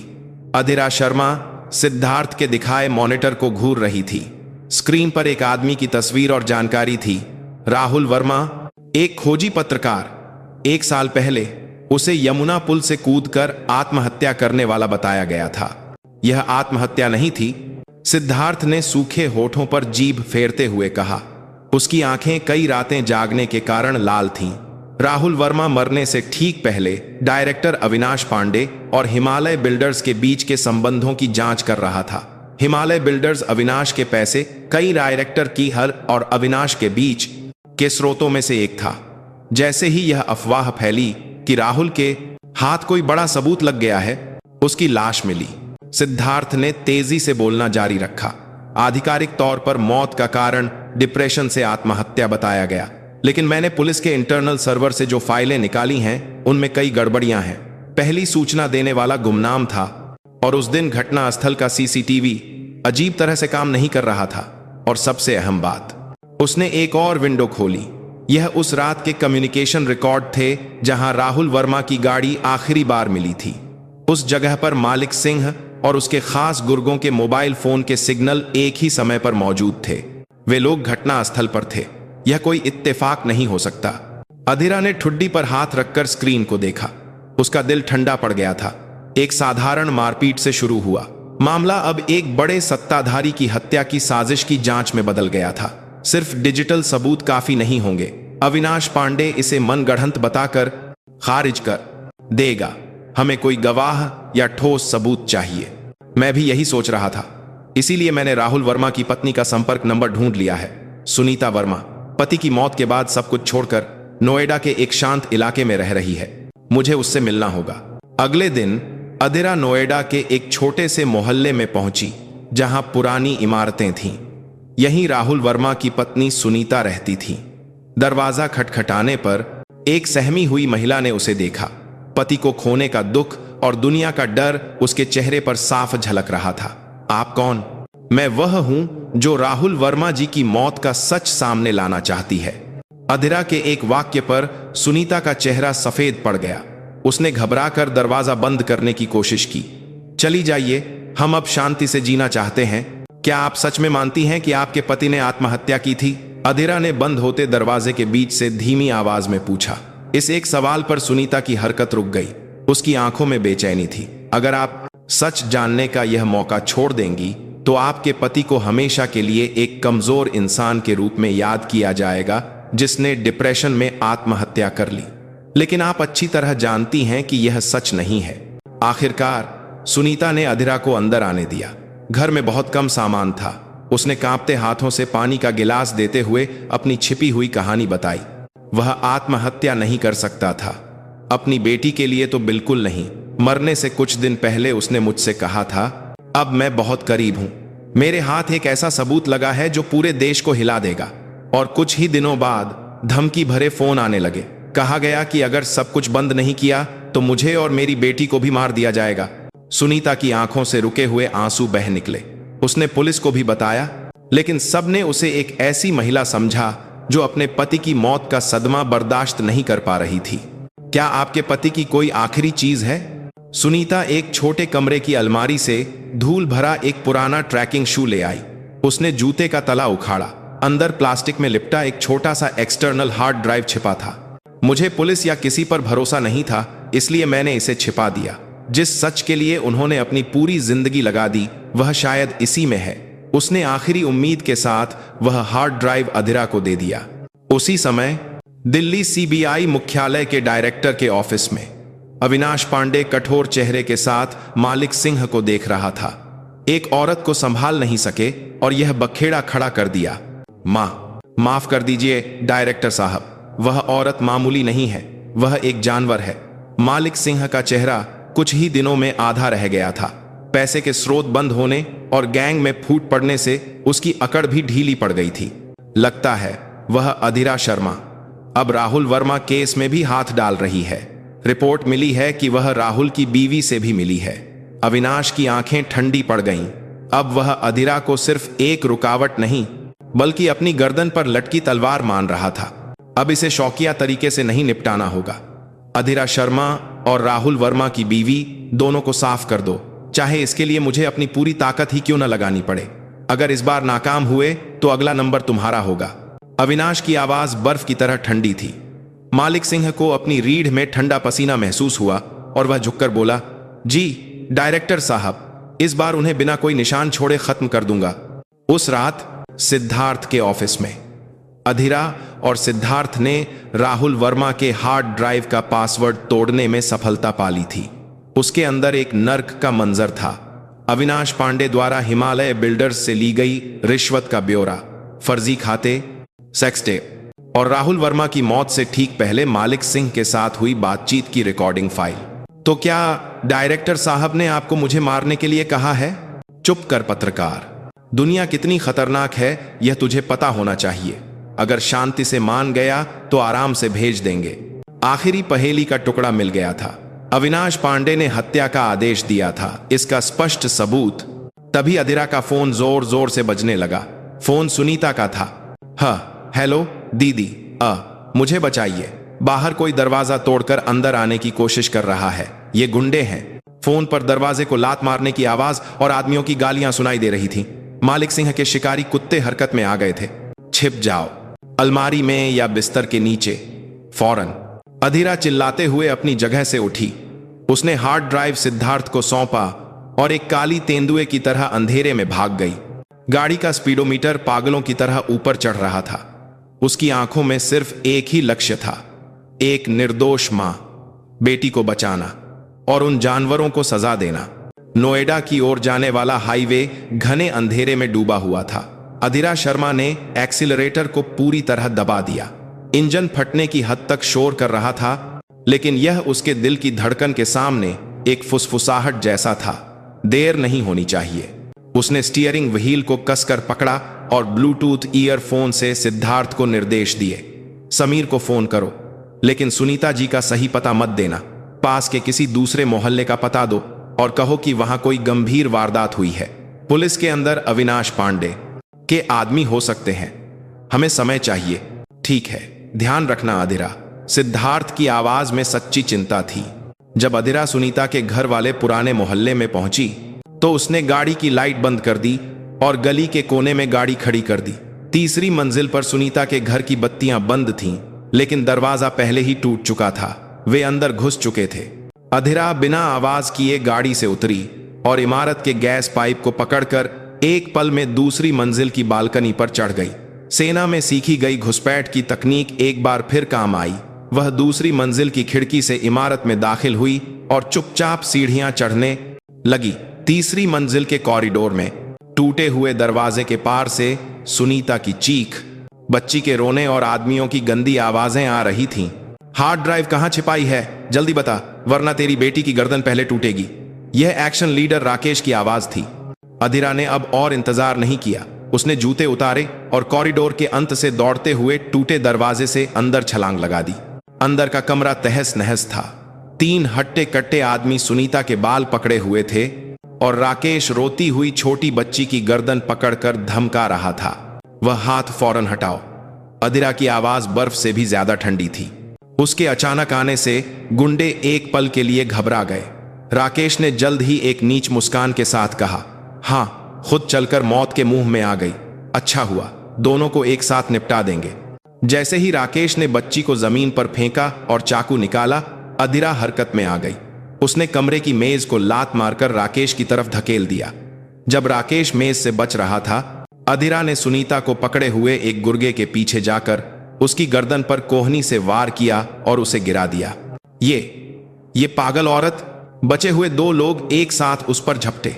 अधिरा शर्मा सिद्धार्थ के दिखाए मॉनिटर को घूर रही थी। स्क्रीन पर एक आदमी की तस्वीर और जानकारी थी। राहुल वर्मा, एक खोजी पत्रकार। 1 साल पहले उसे यमुना पुल से कूदकर आत्महत्या करने वाला बताया गया था। यह आत्महत्या नहीं थी, सिद्धार्थ ने सूखे होठों पर जीभ फेरते हुए कहा। उसकी आंखें कई रातें जागने के कारण लाल थीं। राहुल वर्मा मरने से ठीक पहले डायरेक्टर अविनाश पांडे और हिमालय बिल्डर्स के बीच के संबंधों की जांच कर रहा था। हिमालय बिल्डर्स अविनाश के पैसे कई डायरेक्टर की हर और अविनाश के बीच के स्रोतों में से एक था। जैसे ही यह अफवाह फैली कि राहुल के हाथ कोई बड़ा सबूत लग गया है, उसकी लाश मिली। सिद्धार्थ ने तेजी से बोलना जारी रखा। आधिकारिक तौर पर मौत का कारण डिप्रेशन से आत्महत्या बताया गया, लेकिन मैंने पुलिस के इंटरनल सर्वर से जो फाइलें निकाली हैं, उनमें कई गड़बड़ियां हैं। पहली सूचना देने वाला गुमनाम था और उस दिन घटना स्थल का सीसीटीवी अजीब तरह से काम नहीं कर रहा था। और सबसे अहम बात, उसने एक और विंडो खोली। यह उस रात के कम्युनिकेशन रिकॉर्ड थे जहां राहुल वर्मा की गाड़ी आखिरी बार मिली थी। उस जगह पर मालिक सिंह और उसके खास गुर्गों के मोबाइल फोन के सिग्नल एक ही समय पर मौजूद थे। वे लोग घटना स्थल पर थे। यह कोई इत्तेफाक नहीं हो सकता। अधिरा ने ठुड्डी पर हाथ रखकर स्क्रीन को देखा। उसका दिल ठंडा पड़ गया था। एक साधारण मारपीट से शुरू हुआ मामला अब एक बड़े सत्ताधारी की हत्या की साजिश की जांच में बदल गया था। सिर्फ डिजिटल सबूत काफी नहीं होंगे। अविनाश पांडे इसे मनगढ़ंत बताकर खारिज कर देगा। हमें कोई गवाह या ठोस सबूत चाहिए। मैं भी यही सोच रहा था, इसीलिए मैंने राहुल वर्मा की पत्नी का संपर्क नंबर ढूंढ लिया है। सुनीता वर्मा पति की मौत के बाद सब कुछ छोड़कर नोएडा के एक शांत इलाके में रह रही है। मुझे उससे मिलना होगा। अगले दिन अधिरा नोएडा के एक छोटे से मोहल्ले में पहुंची जहां पुरानी इमारतें थीं। यहीं राहुल वर्मा की पत्नी सुनीता रहती थी। दरवाजा खटखटाने पर एक सहमी हुई महिला ने उसे देखा। पति को खोने का दुख और दुनिया का डर उसके चेहरे पर साफ झलक रहा था। आप कौन? मैं वह हूं जो राहुल वर्मा जी की मौत का सच सामने लाना चाहती है। अधिरा के एक वाक्य पर सुनीता का चेहरा सफेद पड़ गया। उसने घबराकर दरवाजा बंद करने की कोशिश की। चली जाइए, हम अब शांति से जीना चाहते हैं। क्या आप सच में मानती हैं कि आपके पति ने आत्महत्या की थी? अधिरा ने बंद होते दरवाजे के बीच से धीमी आवाज में पूछा। इस एक सवाल पर सुनीता की हरकत रुक गई। उसकी आंखों में बेचैनी थी। अगर आप सच जानने का यह मौका छोड़ देंगी तो आपके पति को हमेशा के लिए एक कमजोर इंसान के रूप में याद किया जाएगा जिसने डिप्रेशन में आत्महत्या कर ली। लेकिन आप अच्छी तरह जानती हैं कि यह सच नहीं है। आखिरकार सुनीता ने अधिरा को अंदर आने दिया। घर में बहुत कम सामान था। उसने कांपते हाथों से पानी का गिलास देते हुए अपनी छिपी हुई कहानी बताई। वह आत्महत्या नहीं कर सकता था। अपनी बेटी के लिए तो बिल्कुल नहीं। मरने से कुछ दिन पहले उसने मुझसे कहा था, अब मैं बहुत करीब हूं। मेरे हाथ एक ऐसा सबूत लगा है जो पूरे देश को हिला देगा। और कुछ ही दिनों बाद धमकी भरे फोन आने लगे। कहा गया कि अगर सब कुछ बंद नहीं किया तो मुझे और मेरी बेटी को भी मार दिया जाएगा। सुनीता की आंखों से रुके हुए आंसू बह निकले। उसने पुलिस को भी बताया, लेकिन सबने उसे एक ऐसी महिला समझा जो अपने पति की मौत का सदमा बर्दाश्त नहीं कर पा रही थी। क्या आपके पति की कोई आखिरी चीज है? सुनीता एक छोटे कमरे की अलमारी से धूल भरा एक पुराना ट्रैकिंग शू ले आई। उसने जूते का तला उखाड़ा। अंदर प्लास्टिक में लिपटा एक छोटा सा एक्सटर्नल हार्ड ड्राइव छिपा था। मुझे पुलिस या किसी पर भरोसा नहीं था, इसलिए मैंने इसे छिपा दिया। जिस सच के लिए उन्होंने अपनी पूरी जिंदगी लगा दी वह शायद इसी में है। उसने आखिरी उम्मीद के साथ वह हार्ड ड्राइव अधिरा को दे दिया। उसी समय दिल्ली सीबीआई मुख्यालय के डायरेक्टर के ऑफिस में अविनाश पांडे कठोर चेहरे के साथ मालिक सिंह को देख रहा था। एक औरत को संभाल नहीं सके और यह बखेड़ा खड़ा कर दिया। माफ कर दीजिए डायरेक्टर साहब, वह औरत मामूली नहीं है, वह एक जानवर है। मालिक सिंह का चेहरा कुछ ही दिनों में आधा रह गया था। पैसे के स्रोत बंद होने और गैंग में फूट पड़ने से उसकी अकड़ भी ढीली पड़ गई थी। लगता है वह अधिरा शर्मा अब राहुल वर्मा केस में भी हाथ डाल रही है। रिपोर्ट मिली है कि वह राहुल की बीवी से भी मिली है। अविनाश की आंखें ठंडी पड़ गईं। अब वह अधिरा को सिर्फ एक रुकावट नहीं बल्कि अपनी गर्दन पर लटकी तलवार मान रहा था। अब इसे शौकिया तरीके से नहीं निपटाना होगा। अधिरा शर्मा और राहुल वर्मा की बीवी दोनों को साफ कर दो, चाहे इसके लिए मुझे अपनी पूरी ताकत ही क्यों न लगानी पड़े। अगर इस बार नाकाम हुए तो अगला नंबर तुम्हारा होगा। अविनाश की आवाज बर्फ की तरह ठंडी थी। मालिक सिंह को अपनी रीढ़ में ठंडा पसीना महसूस हुआ और वह झुककर बोला, जी डायरेक्टर साहब, इस बार उन्हें बिना कोई निशान छोड़े खत्म कर दूंगा। उस रात सिद्धार्थ के ऑफिस में अधिरा और सिद्धार्थ ने राहुल वर्मा के हार्ड ड्राइव का पासवर्ड तोड़ने में सफलता पाली थी। उसके अंदर एक नर्क का मंजर था। अविनाश पांडे द्वारा हिमालय बिल्डर्स से ली गई रिश्वत का ब्यौरा, फर्जी खाते, सेक्स टेप और राहुल वर्मा की मौत से ठीक पहले मालिक सिंह के साथ हुई बातचीत की रिकॉर्डिंग फाइल। तो क्या डायरेक्टर साहब ने आपको मुझे मारने के लिए कहा है? चुप कर पत्रकार, दुनिया कितनी खतरनाक है यह तुझे पता होना चाहिए। अगर शांति से मान गया तो आराम से भेज देंगे। आखिरी पहेली का टुकड़ा मिल गया था। अविनाश पांडे ने हत्या का आदेश दिया था, इसका स्पष्ट सबूत। तभी अधिरा का फोन जोर जोर से बजने लगा। फोन सुनीता का था। हेलो दीदी, मुझे बचाइए, बाहर कोई दरवाजा तोड़कर अंदर आने की कोशिश कर रहा है, ये गुंडे हैं। फोन पर दरवाजे को लात मारने की आवाज और आदमियों की गालियां सुनाई दे रही थीं। मालिक सिंह के शिकारी कुत्ते हरकत में आ गए थे। छिप जाओ, अलमारी में या बिस्तर के नीचे, फौरन। अधिरा चिल्लाते हुए अपनी जगह से उठी। उसने हार्ड ड्राइव सिद्धार्थ को सौंपा और एक काली तेंदुए की तरह अंधेरे में भाग गई। गाड़ी का स्पीडोमीटर पागलों की तरह ऊपर चढ़ रहा था। उसकी आंखों में सिर्फ एक ही लक्ष्य था, एक निर्दोष मां, बेटी को बचाना और उन जानवरों को सजा देना। नोएडा की ओर जाने वाला हाईवे घने अंधेरे में डूबा हुआ था। अधिरा शर्मा ने एक्सीलरेटर को पूरी तरह दबा दिया। इंजन फटने की हद तक शोर कर रहा था, लेकिन यह उसके दिल की धड़कन के सामने एक फुसफुसाहट जैसा था। देर नहीं होनी चाहिए। उसने स्टीयरिंग व्हील को कसकर पकड़ा और ब्लूटूथ ईयरफोन से सिद्धार्थ को निर्देश दिए, समीर को फोन करो, लेकिन सुनीता जी का सही पता मत देना। पास के किसी दूसरे मोहल्ले का पता दो और कहो कि वहां कोई गंभीर वारदात हुई है। पुलिस के अंदर अविनाश पांडे के आदमी हो सकते हैं, हमें समय चाहिए। ठीक है, ध्यान रखना अधिरा। सिद्धार्थ की आवाज में सच्ची चिंता थी। जब अधिरा सुनीता के घर वाले पुराने मोहल्ले में पहुंची तो उसने गाड़ी की लाइट बंद कर दी और गली के कोने में गाड़ी खड़ी कर दी। तीसरी मंजिल पर सुनीता के घर की बत्तियां बंद थीं, लेकिन दरवाजा पहले ही टूट चुका था। वे अंदर घुस चुके थे। अधिरा बिना आवाज किए गाड़ी से उतरी और इमारत के गैस पाइप को पकड़कर एक पल में दूसरी मंजिल की बालकनी पर चढ़ गई। सेना में सीखी गई घुसपैठ की तकनीक एक बार फिर काम आई। वह दूसरी मंजिल की खिड़की से इमारत में दाखिल हुई और चुपचाप सीढ़ियां चढ़ने लगी। तीसरी मंजिल के कॉरिडोर में टूटे हुए दरवाजे के पार से सुनीता की चीख, बच्ची के रोने और आदमियों की गंदी आवाजें आ रही थीं। हार्ड ड्राइव कहां छिपाई है, जल्दी बता, वरना तेरी बेटी की गर्दन पहले टूटेगी। यह एक्शन लीडर राकेश की आवाज थी। अधिरा ने अब और इंतजार नहीं किया। उसने जूते उतारे और कॉरिडोर के अंत से दौड़ते हुए टूटे दरवाजे से अंदर छलांग लगा दी। अंदर का कमरा तहस नहस था। 3 हट्टे कट्टे आदमी सुनीता के बाल पकड़े हुए थे और राकेश रोती हुई छोटी बच्ची की गर्दन पकड़कर धमका रहा था, वह हाथ फौरन हटाओ। अधिरा की आवाज बर्फ से भी ज्यादा ठंडी थी। उसके अचानक आने से गुंडे एक पल के लिए घबरा गए। राकेश ने जल्द ही एक नीच मुस्कान के साथ कहा, हाँ, खुद चलकर मौत के मुंह में आ गई। अच्छा हुआ, दोनों को एक साथ निपटा देंगे। जैसे ही राकेश ने बच्ची को जमीन पर फेंका और चाकू निकाला, अधीरा हरकत में आ गई। उसने कमरे की मेज को लात मारकर राकेश की तरफ धकेल दिया। जब राकेश मेज से बच रहा था, अधीरा ने सुनीता को पकड़े हुए एक गुर्गे के पीछे जाकर उसकी गर्दन पर कोहनी से वार किया और उसे गिरा दिया। ये पागल औरत! बचे हुए 2 लोग एक साथ उस पर झपटे।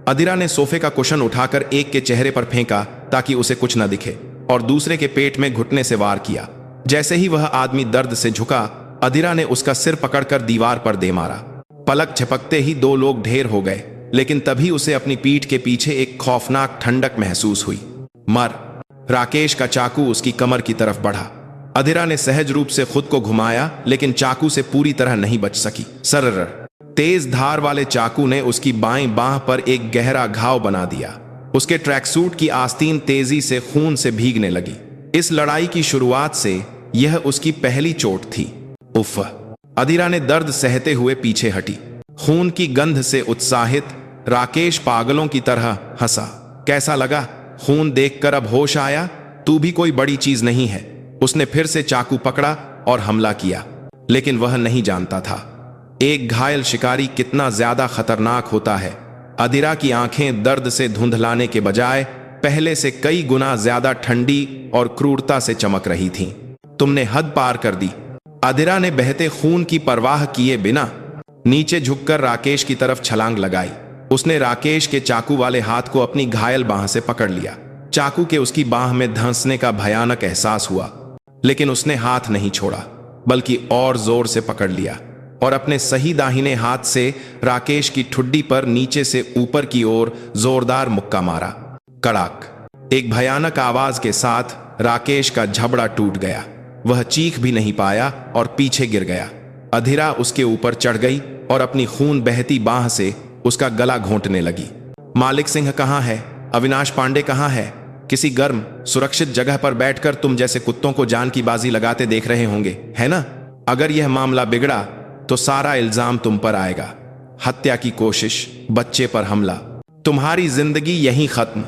अधीरा ने सोफे का कुशन उठाकर एक के चेहरे पर फेंका ताकि उसे कुछ न दिखे और दूसरे के पेट में घुटने से वार किया। जैसे ही वह आदमी दर्द से झुका, अधीरा ने उसका सिर पकड़कर दीवार पर दे मारा। पलक झपकते ही 2 लोग ढेर हो गए, लेकिन तभी उसे अपनी पीठ के पीछे एक खौफनाक ठंडक महसूस हुई। मर! राकेश का चाकू उसकी कमर की तरफ बढ़ा। अधीरा ने सहज रूप से खुद को घुमाया, लेकिन चाकू से पूरी तरह नहीं बच सकी। सरर! तेज धार वाले चाकू ने उसकी बाईं बांह पर एक गहरा घाव बना दिया। उसके ट्रैकसूट की आस्तीन तेजी से खून से भीगने लगी। इस लड़ाई की शुरुआत से यह उसकी पहली चोट थी। उफ! अधीरा ने दर्द सहते हुए पीछे हटी। खून की गंध से उत्साहित राकेश पागलों की तरह हंसा। कैसा लगा? खून देखकर अब होश आया? तू भी कोई बड़ी चीज नहीं है। उसने फिर से चाकू पकड़ा और हमला किया, लेकिन वह नहीं जानता था एक घायल शिकारी कितना ज्यादा खतरनाक होता है। अधीरा की आंखें दर्द से धुंधलाने के बजाय पहले से कई गुना ज्यादा ठंडी और क्रूरता से चमक रही थीं। तुमने हद पार कर दी। अधीरा ने बहते खून की परवाह किए बिना नीचे झुककर राकेश की तरफ छलांग लगाई। उसने राकेश के चाकू वाले हाथ को अपनी घायल बांह से पकड़ लिया। चाकू के उसकी बांह में धंसने का भयानक एहसास हुआ, लेकिन उसने हाथ नहीं छोड़ा, बल्कि और जोर से पकड़ लिया और अपने सही दाहिने हाथ से राकेश की ठुड्डी पर नीचे से ऊपर की ओर जोरदार मुक्का मारा। कड़ाक! एक भयानक आवाज के साथ राकेश का झबड़ा टूट गया। वह चीख भी नहीं पाया और पीछे गिर गया। अधीरा उसके ऊपर चढ़ गई और अपनी खून बहती बांह से उसका गला घोंटने लगी। मालिक सिंह कहाँ है? अविनाश पांडे कहाँ है? किसी गर्म सुरक्षित जगह पर बैठकर तुम जैसे कुत्तों को जान की बाजी लगाते देख रहे होंगे, है ना? अगर यह मामला बिगड़ा तो सारा इल्जाम तुम पर आएगा। हत्या की कोशिश, बच्चे पर हमला, तुम्हारी जिंदगी यहीं खत्म।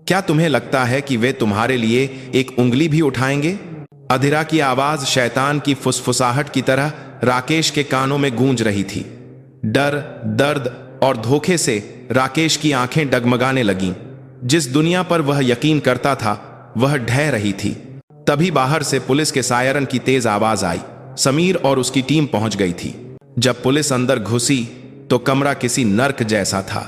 क्या तुम्हें लगता है कि वे तुम्हारे लिए एक उंगली भी उठाएंगे? अधीरा की आवाज शैतान की फुसफुसाहट की तरह राकेश के कानों में गूंज रही थी। डर, दर्द और धोखे से राकेश की आंखें डगमगाने लगीं। जिस दुनिया पर वह यकीन करता था वह ढह रही थी। तभी बाहर से पुलिस के सायरन की तेज आवाज आई। समीर और उसकी टीम पहुंच गई थी। जब पुलिस अंदर घुसी तो कमरा किसी नर्क जैसा था।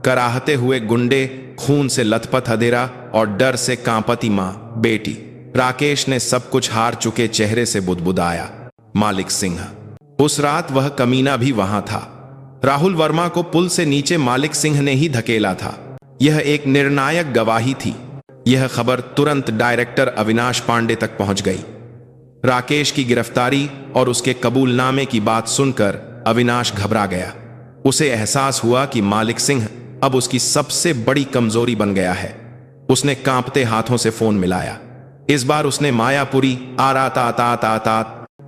कराहते हुए गुंडे, खून से लथपथ अधीरा और डर से कांपती मां बेटी। राकेश ने सब कुछ हार चुके चेहरे से बुदबुदाया, मालिक सिंह। उस रात वह कमीना भी वहां था। राहुल वर्मा को पुल से नीचे मालिक सिंह ने ही धकेला था। यह एक निर्णायक गवाही थी। यह खबर तुरंत डायरेक्टर अविनाश पांडे तक पहुंच गई। राकेश की गिरफ्तारी और उसके कबूलनामे की बात सुनकर अविनाश घबरा गया। उसे एहसास हुआ कि मालिक सिंह अब उसकी सबसे बड़ी कमजोरी बन गया है। उसने कांपते हाथों से फोन मिलाया। इस बार उसने मायापुरी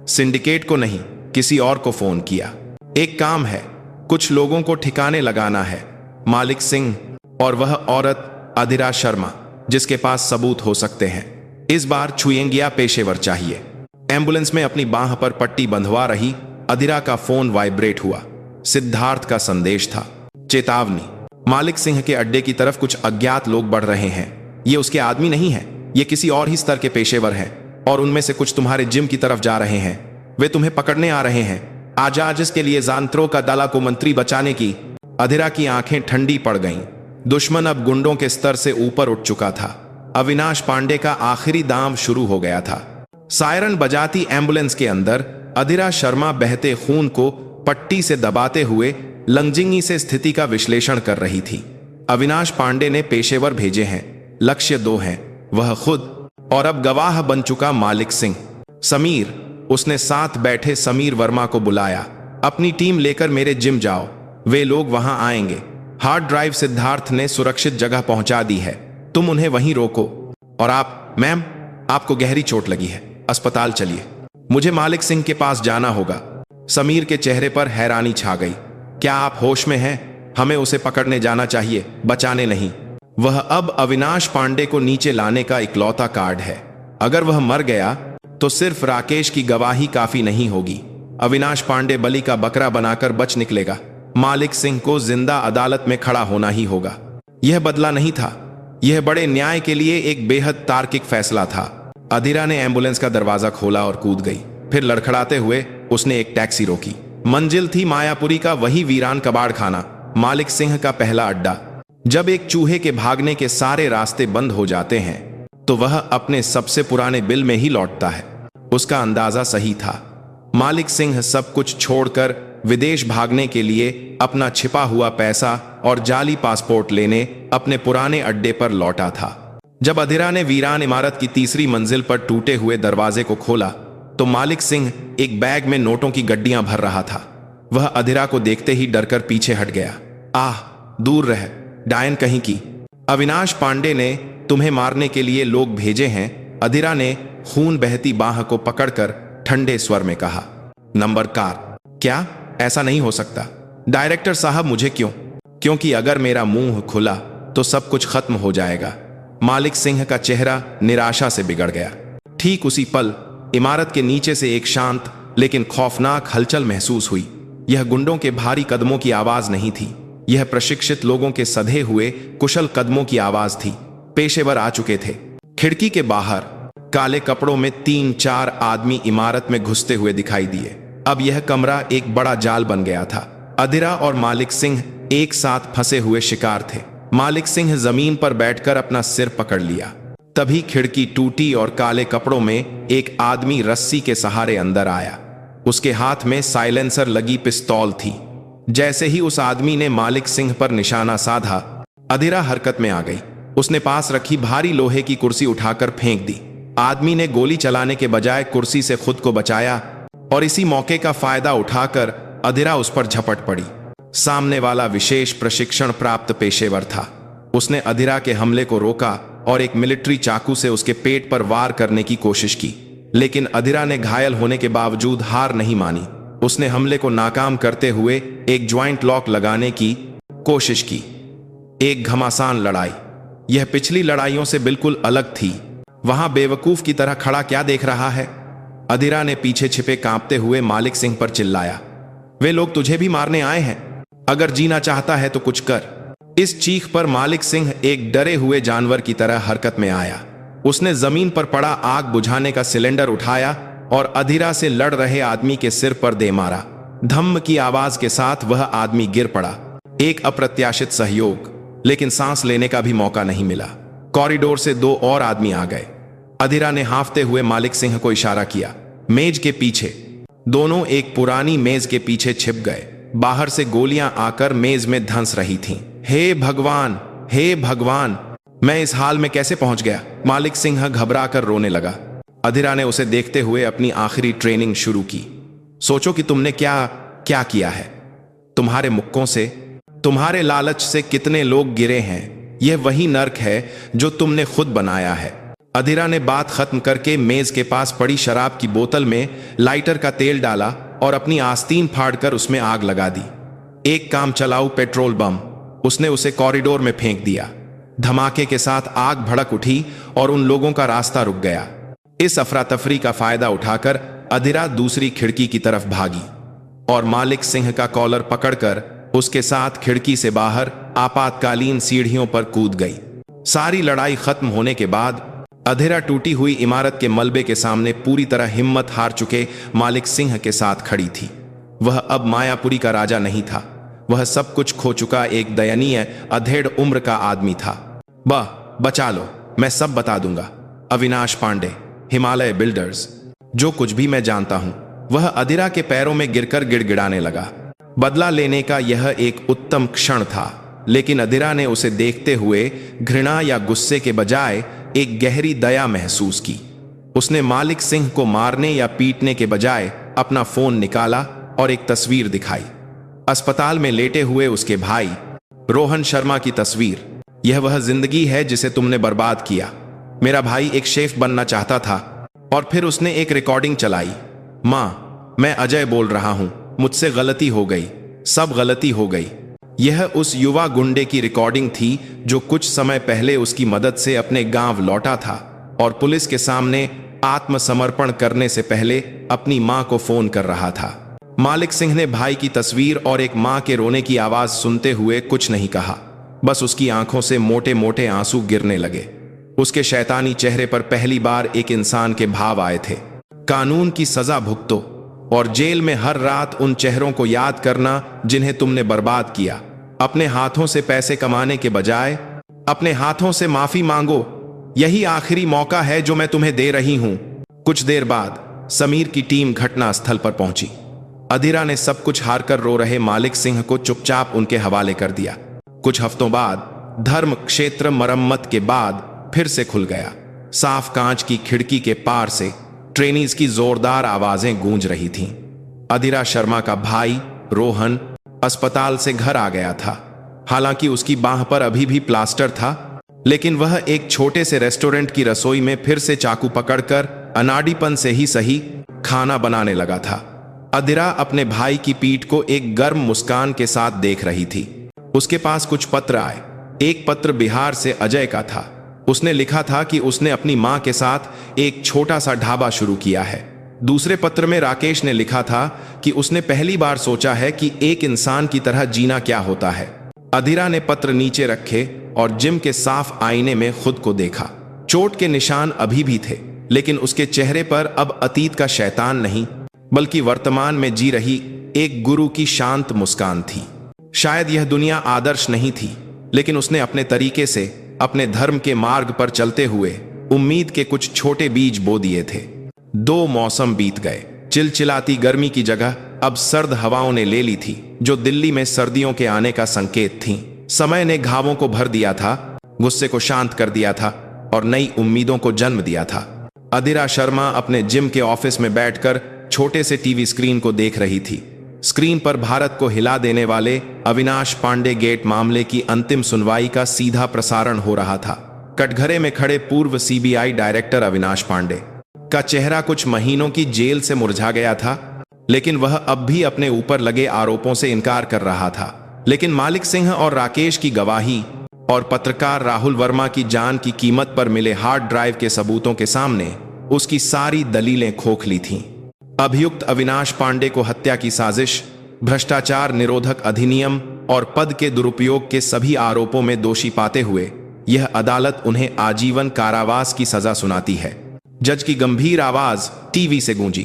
सिंडिकेट को नहीं, किसी और को फोन किया। एक काम है, कुछ लोगों को ठिकाने लगाना है। मालिक सिंह और वह औरत अधीरा शर्मा, जिसके पास सबूत हो सकते हैं। इस बार छुएंगिया पेशेवर चाहिए। एम्बुलेंस में अपनी बांह पर पट्टी बंधवा रही अधीरा का फोन वाइब्रेट हुआ। सिद्धार्थ का संदेश था। चेतावनी, मालिक सिंह के अड्डे की तरफ कुछ अज्ञात लोग बढ़ रहे हैं। ये उसके आदमी नहीं है, ये किसी और ही स्तर के पेशेवर हैं और उनमें से कुछ तुम्हारे जिम की तरफ जा रहे हैं। वे तुम्हें पकड़ने आ रहे हैं। आजाज के लिए जानत्रों का दला को मंत्री बचाने की। अधीरा की आंखें ठंडी पड़ गईं। दुश्मन अब गुंडों के स्तर से ऊपर उठ चुका था। अविनाश पांडे का आखिरी दांव शुरू हो गया था। सायरन बजाती एम्बुलेंस के अंदर अधीरा शर्मा बहते खून को पट्टी से दबाते हुए लंगजिंगी से स्थिति का विश्लेषण कर रही थी। अविनाश पांडे ने पेशेवर भेजे हैं, लक्ष्य 2 हैं, वह खुद और अब गवाह बन चुका मालिक सिंह। समीर, उसने साथ बैठे समीर वर्मा को बुलाया। अपनी टीम लेकर मेरे जिम जाओ, वे लोग वहां आएंगे। हार्ड ड्राइव सिद्धार्थ ने सुरक्षित जगह पहुंचा दी है, तुम उन्हें वहीं रोको। और आप मैम, आपको गहरी चोट लगी है, अस्पताल चलिए। मुझे मालिक सिंह के पास जाना होगा। समीर के चेहरे पर हैरानी छा गई। क्या आप होश में हैं? हमें उसे पकड़ने जाना चाहिए, बचाने नहीं। वह अब अविनाश पांडे को नीचे लाने का इकलौता कार्ड है। अगर वह मर गया तो सिर्फ राकेश की गवाही काफी नहीं होगी। अविनाश पांडे बलि का बकरा बनाकर बच निकलेगा। मालिक सिंह को जिंदा अदालत में खड़ा होना ही होगा। यह बदला नहीं था, यह बड़े न्याय के लिए एक बेहद तार्किक फैसला था। अधीरा ने एम्बुलेंस का दरवाजा खोला और कूद गई। फिर लड़खड़ाते हुए उसने एक टैक्सी रोकी। मंजिल थी मायापुरी का वही वीरान कबाड़ खाना, मालिक सिंह का पहला अड्डा। जब एक चूहे के भागने के सारे रास्ते बंद हो जाते हैं तो वह अपने सबसे पुराने बिल में ही लौटता है। उसका अंदाजा सही था। मालिक सिंह सब कुछ छोड़कर विदेश भागने के लिए अपना छिपा हुआ पैसा और जाली पासपोर्ट लेने अपने पुराने अड्डे पर लौटा था। जब अधीरा ने वीरान इमारत की तीसरी मंजिल पर टूटे हुए दरवाजे को खोला तो मालिक सिंह एक बैग में नोटों की गड्डियां भर रहा था। वह अधीरा को देखते ही डरकर पीछे हट गया। आह, दूर रह, डायन कहीं की। अविनाश पांडे ने तुम्हें मारने के लिए लोग भेजे हैं, अधीरा ने खून बहती बाह को पकड़कर ठंडे स्वर में कहा। नंबर कार, क्या ऐसा नहीं हो सकता? डायरेक्टर साहब, मुझे क्यों? क्योंकि अगर मेरा मुंह खुला तो सब कुछ खत्म हो जाएगा। मालिक सिंह का चेहरा निराशा से बिगड़ गया। ठीक उसी पल इमारत के नीचे से एक शांत लेकिन खौफनाक हलचल महसूस हुई। यह गुंडों के भारी कदमों की आवाज नहीं थी, यह प्रशिक्षित लोगों के सधे हुए कुशल कदमों की आवाज थी। पेशेवर आ चुके थे। खिड़की के बाहर काले कपड़ों में 3-4 आदमी इमारत में घुसते हुए दिखाई दिए। अब यह कमरा एक बड़ा जाल बन गया था। अधीरा और मालिक सिंह एक साथ फंसे हुए शिकार थे। मालिक सिंह जमीन पर बैठकर अपना सिर पकड़ लिया। तभी खिड़की टूटी और काले कपड़ों में एक आदमी रस्सी के सहारे अंदर आया। उसके हाथ में साइलेंसर लगी पिस्तौल थी। जैसे ही उस आदमी ने मालिक सिंह पर निशाना साधा, अधीरा हरकत में आ गई। उसने पास रखी भारी लोहे की कुर्सी उठाकर फेंक दी। आदमी ने गोली चलाने के बजाय कुर्सी से खुद को बचाया और इसी मौके का फायदा उठाकर अधीरा उस पर झपट पड़ी। सामने वाला विशेष प्रशिक्षण प्राप्त पेशेवर था। उसने अधीरा के हमले को रोका और एक मिलिट्री चाकू से उसके पेट पर वार करने की कोशिश की, लेकिन अधीरा ने घायल होने के बावजूद हार नहीं मानी। उसने हमले को नाकाम करते हुए एक ज्वाइंट लॉक लगाने की कोशिश की। एक घमासान लड़ाई। यह पिछली लड़ाइयों से बिल्कुल अलग थी। वहां बेवकूफ की तरह खड़ा क्या देख रहा है? अधीरा ने पीछे छिपे कांपते हुए मालिक सिंह पर चिल्लाया। वे लोग तुझे भी मारने आए हैं। अगर जीना चाहता है तो कुछ कर। इस चीख पर मालिक सिंह एक डरे हुए जानवर की तरह हरकत में आया। उसने जमीन पर पड़ा आग बुझाने का सिलेंडर उठाया और अधीरा से लड़ रहे आदमी के सिर पर दे मारा। धम्म की आवाज के साथ वह आदमी गिर पड़ा। एक अप्रत्याशित सहयोग, लेकिन सांस लेने का भी मौका नहीं मिला। कॉरिडोर से 2 और आदमी आ गए। अधीरा ने हांफते हुए मालिक सिंह को इशारा किया। मेज के पीछे। दोनों एक पुरानी मेज के पीछे छिप गए। बाहर से गोलियां आकर मेज में धंस रही थीं। हे भगवान, हे भगवान, मैं इस हाल में कैसे पहुंच गया? मालिक सिंह घबरा कर रोने लगा। अधीरा ने उसे देखते हुए अपनी आखिरी ट्रेनिंग शुरू की। सोचो कि तुमने क्या क्या किया है। तुम्हारे मुक्कों से, तुम्हारे लालच से कितने लोग गिरे हैं। यह वही नर्क है जो तुमने खुद बनाया है। अधीरा ने बात खत्म करके मेज के पास पड़ी शराब की बोतल में लाइटर का तेल डाला और अपनी आस्तीन फाड़कर उसमें आग लगा दी। एक काम चलाऊ पेट्रोल बम। उसने उसे कॉरिडोर में फेंक दिया। धमाके के साथ आग भड़क उठी और उन लोगों का रास्ता रुक गया। इस अफरा तफरी का फायदा उठाकर अधीरा दूसरी खिड़की की तरफ भागी और मालिक सिंह का कॉलर पकड़कर उसके साथ खिड़की से बाहर आपातकालीन सीढ़ियों पर कूद गई। सारी लड़ाई खत्म होने के बाद अधीरा टूटी हुई इमारत के मलबे के सामने पूरी तरह हिम्मत हार चुके मालिक सिंह के साथ खड़ी थी। वह अब मायापुरी का राजा नहीं था। वह सब कुछ खो चुका एक दयनीय अधेड़ उम्र का आदमी था। बचा लो, मैं सब बता दूंगा। अविनाश पांडे, हिमालय बिल्डर्स। जो कुछ भी मैं जानता हूं। वह अधीरा के पैरों में गिरकर गिड़गिड़ाने लगा। बदला लेने का यह एक उत्तम क्षण था, लेकिन अधीरा ने उसे देखते हुए घृणा या गुस्से के बजाय एक गहरी दया महसूस की। उसने मालिक सिंह को मारने या पीटने के बजाय अपना फोन निकाला और एक तस्वीर दिखाई। अस्पताल में लेटे हुए उसके भाई रोहन शर्मा की तस्वीर। यह वह जिंदगी है जिसे तुमने बर्बाद किया। मेरा भाई एक शेफ बनना चाहता था और फिर उसने एक रिकॉर्डिंग चलाई। माँ, मैं अजय बोल रहा हूं। मुझसे गलती हो गई, सब गलती हो गई। यह उस युवा गुंडे की रिकॉर्डिंग थी जो कुछ समय पहले उसकी मदद से अपने गांव लौटा था और पुलिस के सामने आत्मसमर्पण करने से पहले अपनी मां को फोन कर रहा था। मालिक सिंह ने भाई की तस्वीर और एक मां के रोने की आवाज सुनते हुए कुछ नहीं कहा, बस उसकी आंखों से मोटे मोटे आंसू गिरने लगे। उसके शैतानी चेहरे पर पहली बार एक इंसान के भाव आए थे। कानून की सजा भुगतो और जेल में हर रात उन चेहरों को याद करना जिन्हें तुमने बर्बाद किया। अपने हाथों से पैसे कमाने के बजाय अपने हाथों से माफी मांगो। यही आखिरी मौका है जो मैं तुम्हें दे रही हूं। कुछ देर बाद समीर की टीम घटनास्थल पर पहुंची। अधीरा ने सब कुछ हारकर रो रहे मालिक सिंह को चुपचाप उनके हवाले कर दिया। कुछ हफ्तों बाद धर्म क्षेत्र मरम्मत के बाद फिर से खुल गया। साफ कांच की खिड़की के पार से ट्रेनीज की जोरदार आवाजें गूंज रही थीं। अधीरा शर्मा का भाई रोहन अस्पताल से घर आ गया था। हालांकि उसकी बांह पर अभी भी प्लास्टर था, लेकिन वह एक छोटे से रेस्टोरेंट की रसोई में फिर से चाकू पकड़कर अनाड़ीपन से ही सही खाना बनाने लगा था। अधीरा अपने भाई की पीठ को एक गर्म मुस्कान के साथ देख रही थी। उसके पास कुछ पत्र आए। एक पत्र बिहार से अजय का था। उसने लिखा था कि उसने अपनी मां के साथ एक छोटा सा ढाबा शुरू किया है। दूसरे पत्र में राकेश ने लिखा था कि उसने पहली बार सोचा है कि एक इंसान की तरह जीना क्या होता है। अधीरा ने पत्र नीचे रखे और जिम के साफ आईने में खुद को देखा। चोट के निशान अभी भी थे, लेकिन उसके चेहरे पर अब अतीत का शैतान नहीं, बल्कि वर्तमान में जी रही एक गुरु की शांत मुस्कान थी। शायद यह दुनिया आदर्श नहीं थी, लेकिन उसने अपने तरीके से अपने धर्म के मार्ग पर चलते हुए उम्मीद के कुछ छोटे बीज बो दिए थे। 2 मौसम बीत गए। चिलचिलाती गर्मी की जगह अब सर्द हवाओं ने ले ली थी, जो दिल्ली में सर्दियों के आने का संकेत थीं। समय ने घावों को भर दिया था, गुस्से को शांत कर दिया था और नई उम्मीदों को जन्म दिया था। अधीरा शर्मा अपने जिम के ऑफिस में बैठकर छोटे से टीवी स्क्रीन को देख रही थी। स्क्रीन पर भारत को हिला देने वाले अविनाश पांडे गेट मामले की अंतिम सुनवाई का सीधा प्रसारण हो रहा था। कटघरे में खड़े पूर्व सीबीआई डायरेक्टर अविनाश पांडे का चेहरा कुछ महीनों की जेल से मुरझा गया था, लेकिन वह अब भी अपने ऊपर लगे आरोपों से इनकार कर रहा था। लेकिन मालिक सिंह और राकेश की गवाही और पत्रकार राहुल वर्मा की जान की कीमत पर मिले हार्ड ड्राइव के सबूतों के सामने उसकी सारी दलीलें खोखली थीं। अभियुक्त अविनाश पांडे को हत्या की साजिश, भ्रष्टाचार निरोधक अधिनियम और पद के दुरुपयोग के सभी आरोपों में दोषी पाते हुए यह अदालत उन्हें आजीवन कारावास की सजा सुनाती है। जज की गंभीर आवाज टीवी से गूंजी।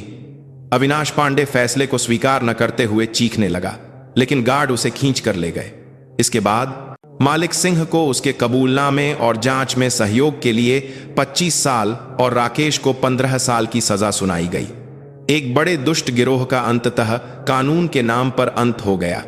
अविनाश पांडे फैसले को स्वीकार न करते हुए चीखने लगा, लेकिन गार्ड उसे खींच कर ले गए। इसके बाद मालिक सिंह को उसके कबूलनामे और जांच में सहयोग के लिए 25 साल और राकेश को 15 साल की सजा सुनाई गई। एक बड़े दुष्ट गिरोह का अंततः कानून के नाम पर अंत हो गया।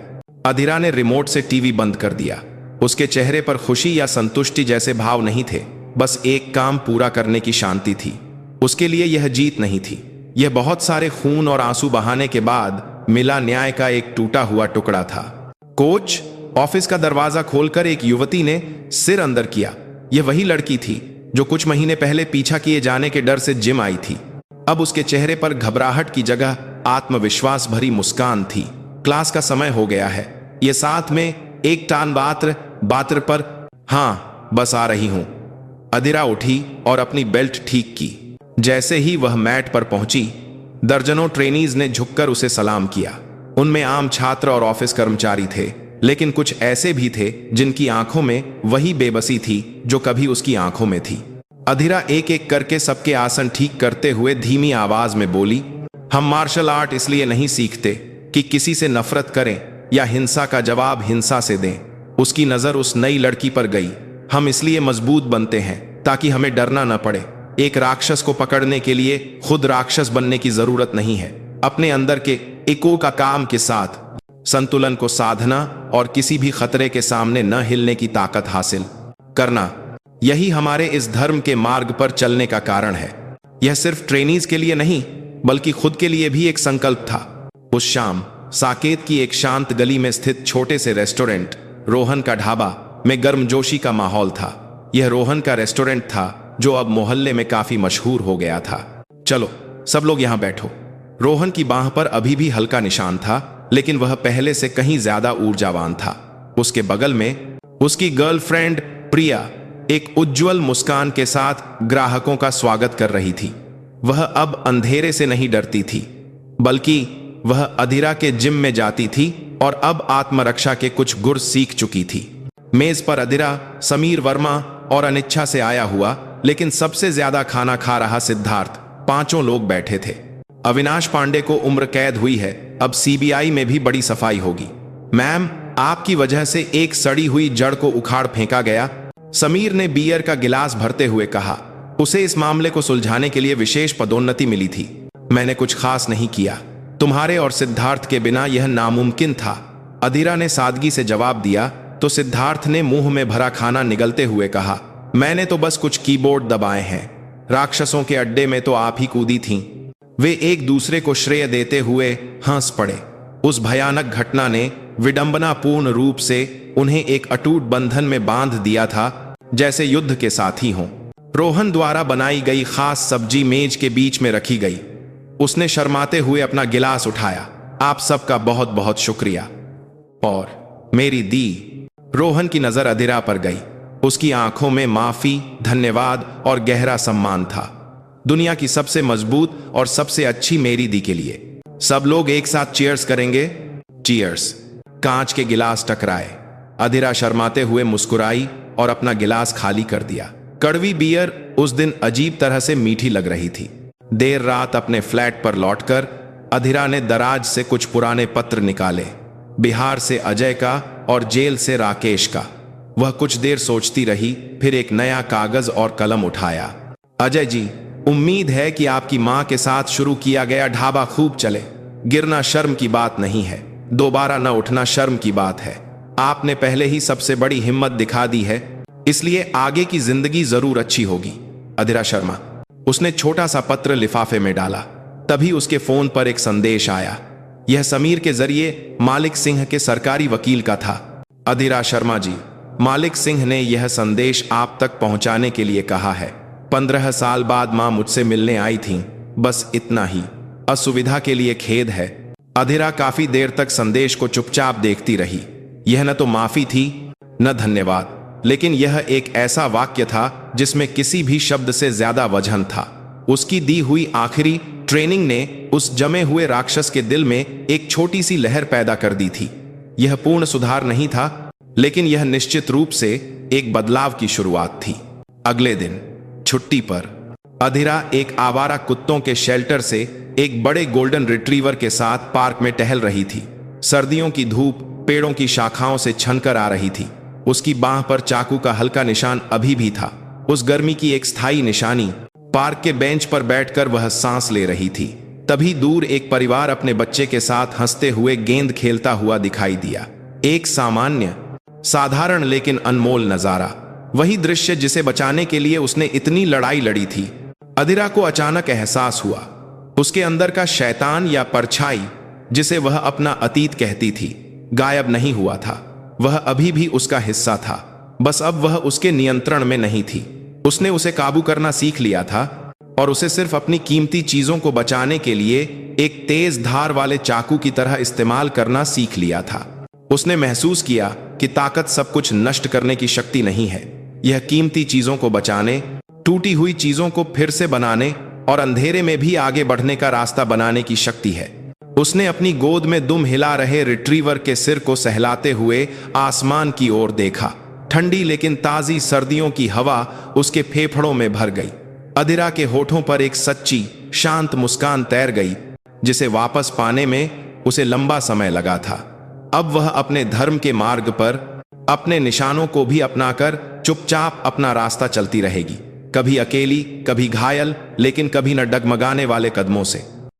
अधीरा ने रिमोट से टीवी बंद कर दिया। उसके चेहरे पर खुशी या संतुष्टि जैसे भाव नहीं थे, बस एक काम पूरा करने की शांति थी। उसके लिए यह जीत नहीं थी, यह बहुत सारे खून और आंसू बहाने के बाद मिला न्याय का एक टूटा हुआ टुकड़ा था। कोच, ऑफिस का दरवाजा खोलकर एक युवती ने सिर अंदर किया। यह वही लड़की थी जो कुछ महीने पहले पीछा किए जाने के डर से जिम आई थी। अब उसके चेहरे पर घबराहट की जगह आत्मविश्वास भरी मुस्कान थी। क्लास का समय हो गया है। यह साथ में एक टान बात्र पर हाँ बस आ रही हूं। अधीरा उठी और अपनी बेल्ट ठीक की। जैसे ही वह मैट पर पहुंची, दर्जनों ट्रेनीज ने झुककर उसे सलाम किया। उनमें आम छात्र और ऑफिस कर्मचारी थे, लेकिन कुछ ऐसे भी थे जिनकी आंखों में वही बेबसी थी जो कभी उसकी आंखों में थी। अधीरा एक एक करके सबके आसन ठीक करते हुए धीमी आवाज में बोली, हम मार्शल आर्ट इसलिए नहीं सीखते कि किसी से नफरत करें या हिंसा का जवाब हिंसा से दें। उसकी नजर उस नई लड़की पर गई। हम इसलिए मजबूत बनते हैं ताकि हमें डरना न पड़े। एक राक्षस को पकड़ने के लिए खुद राक्षस बनने की जरूरत नहीं है। अपने अंदर के इको का काम के साथ संतुलन को साधना और किसी भी खतरे के सामने न हिलने की ताकत हासिल करना, यही हमारे इस धर्म के मार्ग पर चलने का कारण है। यह सिर्फ ट्रेनीज के लिए नहीं, बल्कि खुद के लिए भी एक संकल्प था। उस शाम साकेत की एक शांत गली में स्थित छोटे से रेस्टोरेंट रोहन का ढाबा में गर्मजोशी का माहौल था। यह रोहन का रेस्टोरेंट था जो अब मोहल्ले में काफी मशहूर हो गया था। चलो सब लोग यहां बैठो। रोहन की बांह पर अभी भी हल्का निशान था, लेकिन वह पहले से कहीं ज्यादा ऊर्जावान था। उसके बगल में उसकी गर्लफ्रेंड प्रिया एक उज्जवल मुस्कान के साथ ग्राहकों का स्वागत कर रही थी। वह अब अंधेरे से नहीं डरती थी, बल्कि वह अधीरा के जिम में जाती थी और अब आत्मरक्षा के कुछ गुर सीख चुकी थी। मेज पर अधीरा, समीर वर्मा और अनिच्छा से आया हुआ लेकिन सबसे ज्यादा खाना खा रहा सिद्धार्थ, पांचों लोग बैठे थे। अविनाश पांडे को उम्र कैद हुई है, अब सीबीआई में भी बड़ी सफाई होगी। मैम, आपकी वजह से एक सड़ी हुई जड़ को उखाड़ फेंका गया, समीर ने बियर का गिलास भरते हुए कहा। उसे इस मामले को सुलझाने के लिए विशेष पदोन्नति मिली थी। मैंने कुछ खास नहीं किया, तुम्हारे और सिद्धार्थ के बिना यह नामुमकिन था। अधीरा ने सादगी से जवाब दिया तो सिद्धार्थ ने मुंह में भरा खाना निगलते हुए कहा, मैंने तो बस कुछ कीबोर्ड दबाए हैं। राक्षसों के अड्डे में तो आप ही कूदी थीं। वे एक दूसरे को श्रेय देते हुए हंस पड़े। उस भयानक घटना ने विडंबनापूर्ण रूप से उन्हें एक अटूट बंधन में बांध दिया था, जैसे युद्ध के साथी हों। रोहन द्वारा बनाई गई खास सब्जी मेज के बीच में रखी गई। उसने शर्माते हुए अपना गिलास उठाया। आप सबका बहुत बहुत शुक्रिया। और मेरी दी। रोहन की नजर अधीरा पर गई। उसकी आंखों में माफी, धन्यवाद और गहरा सम्मान था। दुनिया की सबसे मजबूत और सबसे अच्छी मेरी दी के लिए। सब लोग एक साथ चीयर्स करेंगे। चीयर्स। कांच के गिलास टकराए। अधीरा शर्माते हुए मुस्कुराई और अपना गिलास खाली कर दिया। कड़वी बियर उस दिन अजीब तरह से मीठी लग रही थी। देर रात अपने फ्लैट पर लौटकर अधीरा ने दराज से कुछ पुराने पत्र निकाले, बिहार से अजय का और जेल से राकेश का। वह कुछ देर सोचती रही, फिर एक नया कागज और कलम उठाया। अजय जी, उम्मीद है कि आपकी मां के साथ शुरू किया गया ढाबा खूब चले। गिरना शर्म की बात नहीं है, दोबारा न उठना शर्म की बात है। आपने पहले ही सबसे बड़ी हिम्मत दिखा दी है, इसलिए आगे की जिंदगी जरूर अच्छी होगी। अधीरा शर्मा। उसने छोटा सा पत्र लिफाफे में डाला। तभी उसके फोन पर एक संदेश आया। यह समीर के जरिए मालिक सिंह के सरकारी वकील का था। अधीरा शर्मा जी, मालिक सिंह ने यह संदेश आप तक पहुंचाने के लिए कहा है। 15 साल बाद मां मुझसे मिलने आई थीं, बस इतना ही। असुविधा के लिए खेद है। अधीरा काफी देर तक संदेश को चुपचाप देखती रही। यह न तो माफी थी न धन्यवाद, लेकिन यह एक ऐसा वाक्य था जिसमें किसी भी शब्द से ज्यादा वजन था। उसकी दी हुई आखिरी ट्रेनिंग ने उस जमे हुए राक्षस के दिल में एक छोटी सी लहर पैदा कर दी थी। यह पूर्ण सुधार नहीं था, लेकिन यह निश्चित रूप से एक बदलाव की शुरुआत थी। अगले दिन छुट्टी पर अधीरा एक आवारा कुत्तों के शेल्टर से एक बड़े गोल्डन रिट्रीवर के साथ पार्क में टहल रही थी। सर्दियों की धूप पेड़ों की शाखाओं से छनकर आ रही थी। उसकी बांह पर चाकू का हल्का निशान अभी भी था। उस गर्मी की एक स्थायी निशानी। पार्क के बेंच पर बैठकर वह सांस ले रही थी। तभी दूर एक परिवार अपने बच्चे के साथ हंसते हुए गेंद खेलता हुआ दिखाई दिया। एक सामान्य, साधारण लेकिन अनमोल नजारा। वही दृश्य जिसे बचाने के लिए उसने इतनी लड़ाई लड़ी थी। अधीरा को अचानक एहसास हुआ, उसके अंदर का शैतान या परछाई, जिसे वह अपना अतीत कहती थी, गायब नहीं हुआ था। वह अभी भी उसका हिस्सा था, बस अब वह उसके नियंत्रण में नहीं थी। उसने उसे काबू करना सीख लिया था और उसे सिर्फ अपनी कीमती चीजों को बचाने के लिए एक तेज धार वाले चाकू की तरह इस्तेमाल करना सीख लिया था। उसने महसूस किया कि ताकत सब कुछ नष्ट करने की शक्ति नहीं है। यह कीमती चीजों को बचाने, टूटी हुई चीजों को फिर से बनाने और अंधेरे में भी आगे बढ़ने का रास्ता बनाने की शक्ति है। उसने अपनी गोद में दुम हिला रहे रिट्रीवर के सिर को सहलाते हुए आसमान की ओर देखा। ठंडी लेकिन ताजी सर्दियों की हवा उसके फेफड़ों में भर गई। अधीरा के होठों पर एक सच्ची, शांत मुस्कान तैर गई, जिसे वापस पाने में उसे लंबा समय लगा था। अब वह अपने धर्म के मार्ग पर अपने निशानों को भी अपनाकर चुपचाप अपना रास्ता चलती रहेगी, कभी अकेली, कभी घायल, लेकिन कभी न डगमगाने वाले कदमों से।